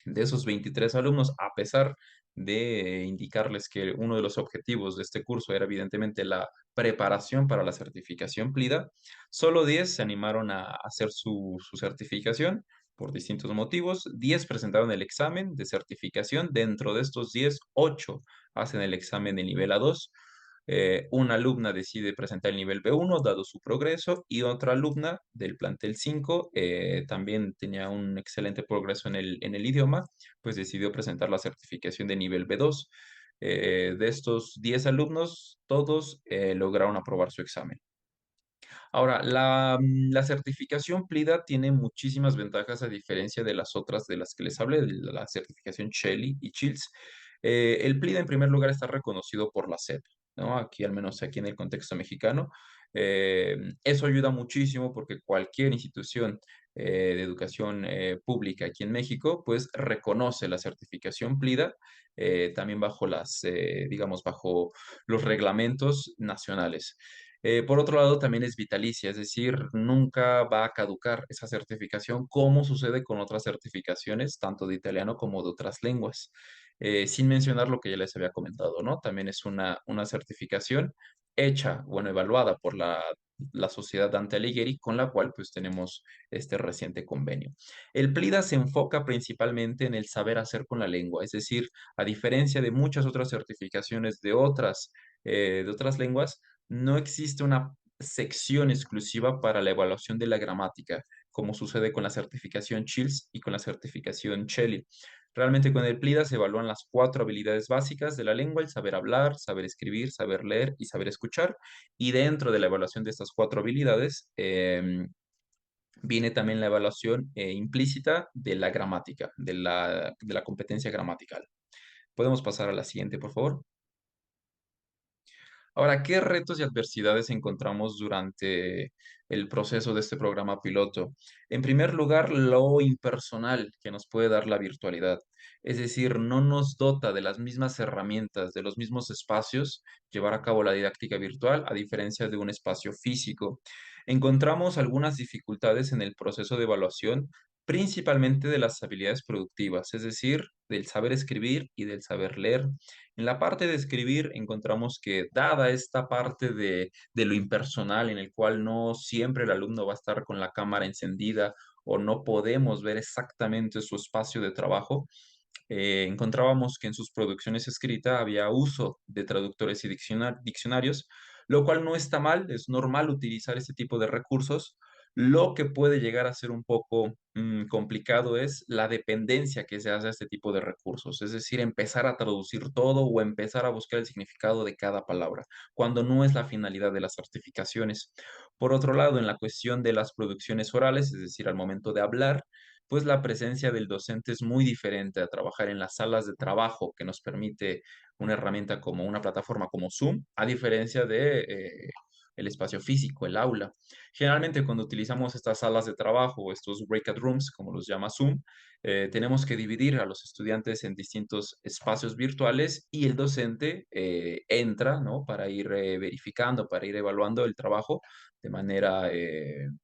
De esos 23 alumnos, a pesar de indicarles que uno de los objetivos de este curso era evidentemente la preparación para la certificación PLIDA, solo 10 se animaron a hacer su certificación por distintos motivos. 10 presentaron el examen de certificación. Dentro de estos 10, 8 hacen el examen de nivel A2. Una alumna decide presentar el nivel B1 dado su progreso y otra alumna del plantel 5 también tenía un excelente progreso en el idioma, pues decidió presentar la certificación de nivel B2. De estos 10 alumnos, todos lograron aprobar su examen. Ahora, la certificación PLIDA tiene muchísimas ventajas a diferencia de las otras de las que les hablé, de la certificación Shelly y Chills. El PLIDA en primer lugar está reconocido por la SEP, ¿no? Aquí, al menos aquí en el contexto mexicano. Eso ayuda muchísimo porque cualquier institución de educación pública aquí en México, pues reconoce la certificación PLIDA, también bajo digamos, bajo los reglamentos nacionales. Por otro lado, también es vitalicia, es decir, nunca va a caducar esa certificación, como sucede con otras certificaciones, tanto de italiano como de otras lenguas. Sin mencionar lo que ya les había comentado, ¿no? También es una certificación hecha, bueno, evaluada por la Sociedad Dante Alighieri, con la cual pues tenemos este reciente convenio. El PLIDA se enfoca principalmente en el saber hacer con la lengua, es decir, a diferencia de muchas otras certificaciones de otras lenguas, no existe una sección exclusiva para la evaluación de la gramática, como sucede con la certificación Chills y con la certificación Shelly. Realmente con el PLIDA se evalúan las 4 habilidades básicas de la lengua: el saber hablar, saber escribir, saber leer y saber escuchar. Y dentro de la evaluación de estas 4 habilidades, viene también la evaluación implícita de la gramática, de la competencia gramatical. Podemos pasar a la siguiente, por favor. Ahora, ¿qué retos y adversidades encontramos durante el proceso de este programa piloto? En primer lugar, lo impersonal que nos puede dar la virtualidad. Es decir, no nos dota de las mismas herramientas, de los mismos espacios llevar a cabo la didáctica virtual, a diferencia de un espacio físico. Encontramos algunas dificultades en el proceso de evaluación, principalmente de las habilidades productivas, es decir, del saber escribir y del saber leer. En la parte de escribir encontramos que, dada esta parte de lo impersonal, en el cual no siempre el alumno va a estar con la cámara encendida o no podemos ver exactamente su espacio de trabajo, encontrábamos que en sus producciones escritas había uso de traductores y diccionarios, lo cual no está mal, es normal utilizar este tipo de recursos. Lo que puede llegar a ser un poco complicado es la dependencia que se hace a este tipo de recursos, es decir, empezar a traducir todo o empezar a buscar el significado de cada palabra, cuando no es la finalidad de las certificaciones. Por otro lado, en la cuestión de las producciones orales, es decir, al momento de hablar, pues la presencia del docente es muy diferente a trabajar en las salas de trabajo que nos permite una herramienta como una plataforma como Zoom, a diferencia de el espacio físico, el aula. Generalmente cuando utilizamos estas salas de trabajo o estos breakout rooms, como los llama Zoom, tenemos que dividir a los estudiantes en distintos espacios virtuales y el docente entra, ¿no? Para ir verificando, para ir evaluando el trabajo de manera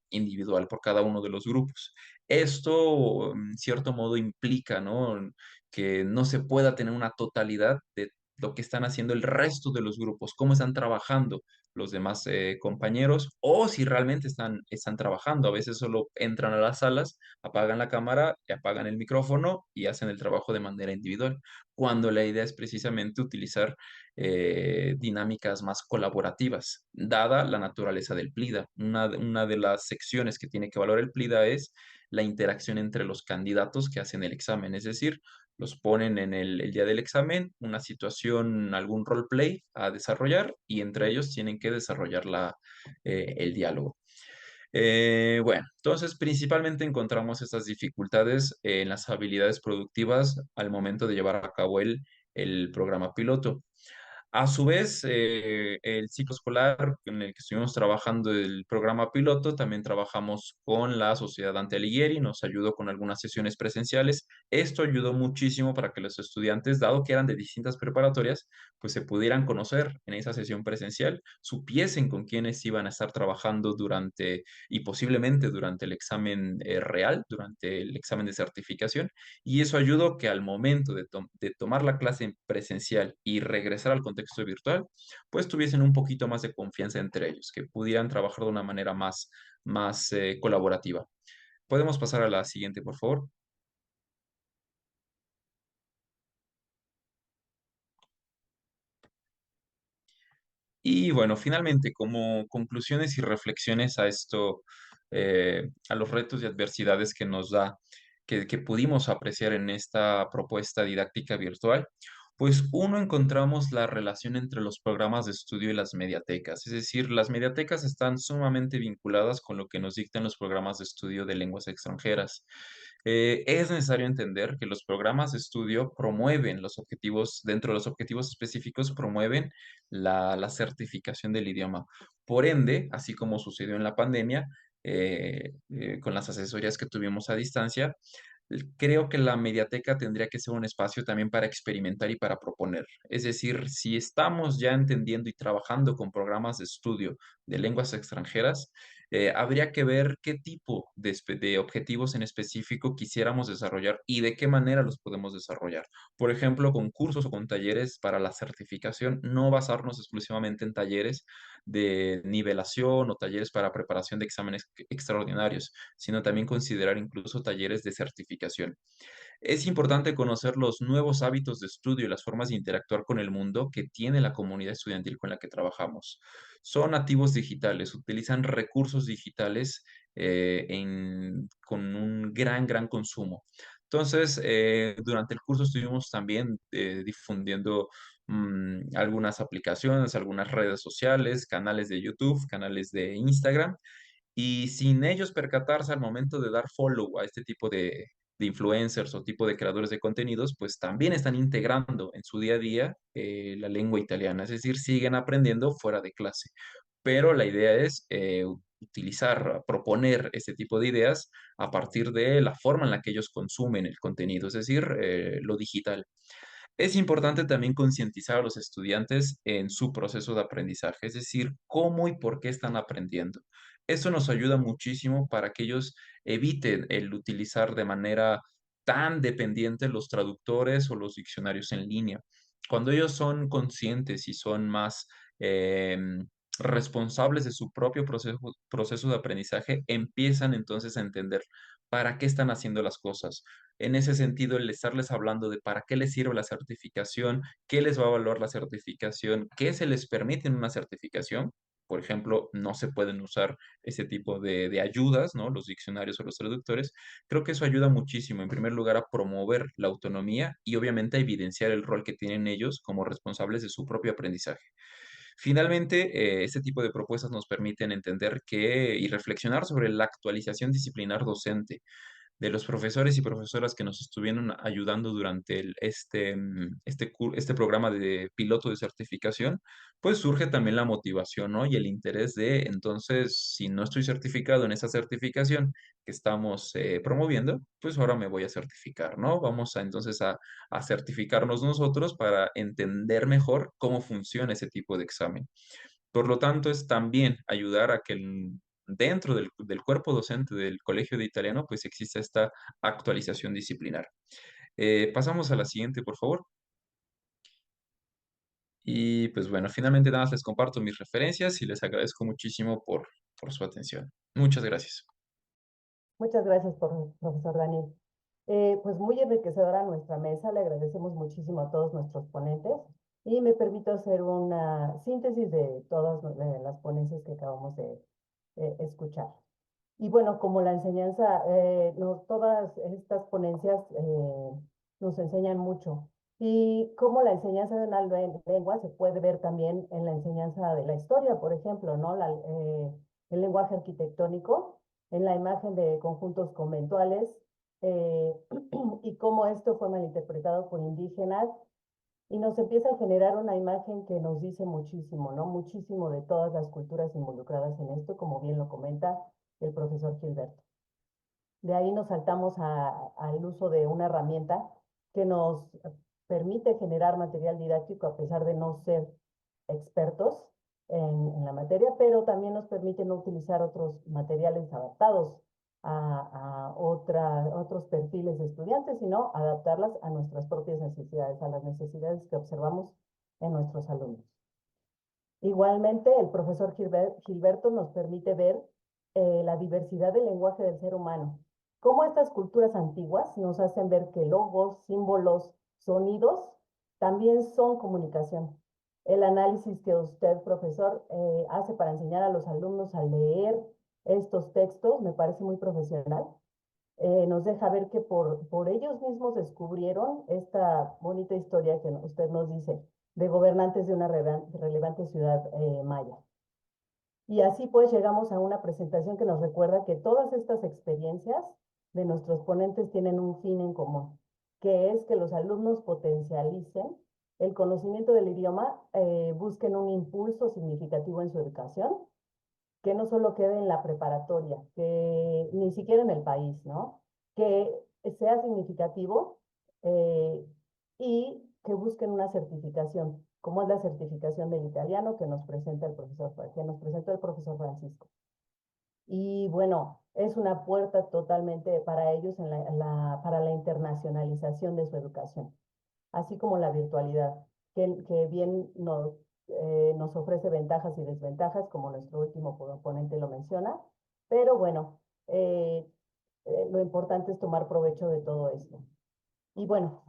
individual por cada uno de los grupos. Esto, en cierto modo, implica, ¿no? Que no se pueda tener una totalidad de lo que están haciendo el resto de los grupos, cómo están trabajando los demás compañeros o si realmente están trabajando. A veces solo entran a las salas, apagan la cámara, apagan el micrófono y hacen el trabajo de manera individual, cuando la idea es precisamente utilizar dinámicas más colaborativas, dada la naturaleza del PLIDA. Una de las secciones que tiene que valorar el PLIDA es la interacción entre los candidatos que hacen el examen, es decir, los ponen en el día del examen, una situación, algún roleplay a desarrollar y entre ellos tienen que desarrollar el diálogo. Bueno, entonces principalmente encontramos estas dificultades en las habilidades productivas al momento de llevar a cabo el programa piloto. A su vez, el ciclo escolar en el que estuvimos trabajando el programa piloto, también trabajamos con la Sociedad Dante Alighieri, nos ayudó con algunas sesiones presenciales. Esto ayudó muchísimo para que los estudiantes, dado que eran de distintas preparatorias, pues se pudieran conocer en esa sesión presencial, supiesen con quiénes iban a estar trabajando durante y posiblemente durante el examen real, durante el examen de certificación, y eso ayudó que al momento de tomar la clase en presencial y regresar al contexto virtual, pues tuviesen un poquito más de confianza entre ellos, que pudieran trabajar de una manera más colaborativa. Podemos pasar a la siguiente, por favor. Y bueno, finalmente, como conclusiones y reflexiones a esto, a los retos y adversidades que nos da, que pudimos apreciar en esta propuesta didáctica virtual, pues uno, encontramos la relación entre los programas de estudio y las mediatecas. Es decir, las mediatecas están sumamente vinculadas con lo que nos dictan los programas de estudio de lenguas extranjeras. Es necesario entender que los programas de estudio promueven los objetivos, dentro de los objetivos específicos, promueven la certificación del idioma. Por ende, así como sucedió en la pandemia, con las asesorías que tuvimos a distancia, creo que la mediateca tendría que ser un espacio también para experimentar y para proponer. Es decir, si estamos ya entendiendo y trabajando con programas de estudio de lenguas extranjeras, habría que ver qué tipo de objetivos en específico quisiéramos desarrollar y de qué manera los podemos desarrollar. Por ejemplo, con cursos o con talleres para la certificación, no basarnos exclusivamente en talleres de nivelación o talleres para preparación de exámenes extraordinarios, sino también considerar incluso talleres de certificación. Es importante conocer los nuevos hábitos de estudio y las formas de interactuar con el mundo que tiene la comunidad estudiantil con la que trabajamos. Son nativos digitales, utilizan recursos digitales con un gran consumo. Entonces, durante el curso estuvimos también difundiendo algunas aplicaciones, algunas redes sociales, canales de YouTube, canales de Instagram, y sin ellos percatarse al momento de dar follow a este tipo de influencers o tipo de creadores de contenidos, pues también están integrando en su día a día la lengua italiana, es decir, siguen aprendiendo fuera de clase. Pero la idea es utilizar, proponer este tipo de ideas a partir de la forma en la que ellos consumen el contenido, es decir, lo digital. Es importante también concientizar a los estudiantes en su proceso de aprendizaje, es decir, cómo y por qué están aprendiendo. Eso nos ayuda muchísimo para que ellos eviten el utilizar de manera tan dependiente los traductores o los diccionarios en línea. Cuando ellos son conscientes y son más responsables de su propio proceso de aprendizaje, empiezan entonces a entender para qué están haciendo las cosas. En ese sentido, el estarles hablando de para qué les sirve la certificación, qué les va a evaluar la certificación, qué se les permite en una certificación. Por ejemplo, no se pueden usar ese tipo de ayudas, ¿no? Los diccionarios o los traductores. Creo que eso ayuda muchísimo, en primer lugar, a promover la autonomía y obviamente a evidenciar el rol que tienen ellos como responsables de su propio aprendizaje. Finalmente, este tipo de propuestas nos permiten entender y reflexionar sobre la actualización disciplinar docente de los profesores y profesoras que nos estuvieron ayudando durante este programa de piloto de certificación, pues surge también la motivación, ¿no? Y el interés de, entonces, si no estoy certificado en esa certificación que estamos promoviendo, pues ahora me voy a certificar, ¿no? Vamos a certificarnos nosotros para entender mejor cómo funciona ese tipo de examen. Por lo tanto, es también ayudar a que dentro del cuerpo docente del Colegio de Italiano, pues exista esta actualización disciplinar. Pasamos a la siguiente, por favor. Y pues bueno, finalmente nada más les comparto mis referencias y les agradezco muchísimo por su atención. Muchas gracias. Muchas gracias, profesor Daniel. Pues muy enriquecedora nuestra mesa, le agradecemos muchísimo a todos nuestros ponentes y me permito hacer una síntesis de todas las ponencias que acabamos de escuchar. Y bueno, como la enseñanza, todas estas ponencias nos enseñan mucho. Y cómo la enseñanza de una lengua se puede ver también en la enseñanza de la historia, por ejemplo, ¿no? El lenguaje arquitectónico, en la imagen de conjuntos conventuales, y cómo esto fue malinterpretado por indígenas y nos empieza a generar una imagen que nos dice muchísimo, ¿no? Muchísimo de todas las culturas involucradas en esto, como bien lo comenta el profesor Gilberto. De ahí nos saltamos al uso de una herramienta que nos permite generar material didáctico a pesar de no ser expertos en la materia, pero también nos permite no utilizar otros materiales adaptados a otros perfiles de estudiantes, sino adaptarlas a nuestras propias necesidades, a las necesidades que observamos en nuestros alumnos. Igualmente, el profesor Gilberto nos permite ver la diversidad del lenguaje del ser humano, cómo estas culturas antiguas nos hacen ver que logos, símbolos, sonidos también son comunicación. El análisis que usted, profesor, hace para enseñar a los alumnos a leer estos textos me parece muy profesional. Nos deja ver que por ellos mismos descubrieron esta bonita historia que usted nos dice de gobernantes de una relevante ciudad maya. Y así pues llegamos a una presentación que nos recuerda que todas estas experiencias de nuestros ponentes tienen un fin en común, que es que los alumnos potencialicen el conocimiento del idioma, busquen un impulso significativo en su educación, que no solo quede en la preparatoria, que ni siquiera en el país, ¿no? Que sea significativo y que busquen una certificación, como es la certificación del italiano que nos presenta el profesor, Francisco. Y bueno, es una puerta totalmente para ellos para la internacionalización de su educación, así como la virtualidad, que bien nos ofrece ventajas y desventajas, como nuestro último ponente lo menciona, pero bueno, lo importante es tomar provecho de todo esto. Y bueno,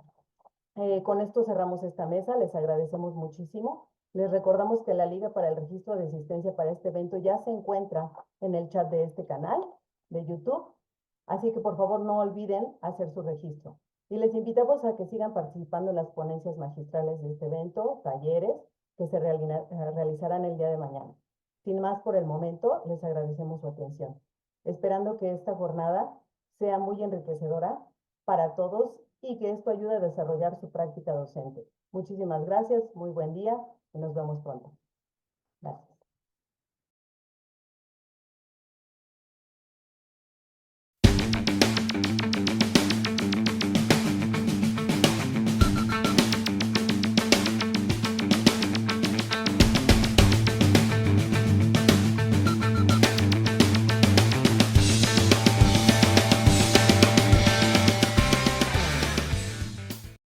con esto cerramos esta mesa, les agradecemos muchísimo. Les recordamos que la liga para el registro de asistencia para este evento ya se encuentra en el chat de este canal de YouTube, así que por favor no olviden hacer su registro. Y les invitamos a que sigan participando en las ponencias magistrales de este evento, talleres que se realizarán el día de mañana. Sin más por el momento, les agradecemos su atención, esperando que esta jornada sea muy enriquecedora para todos y que esto ayude a desarrollar su práctica docente. Muchísimas gracias, muy buen día y nos vemos pronto. Gracias.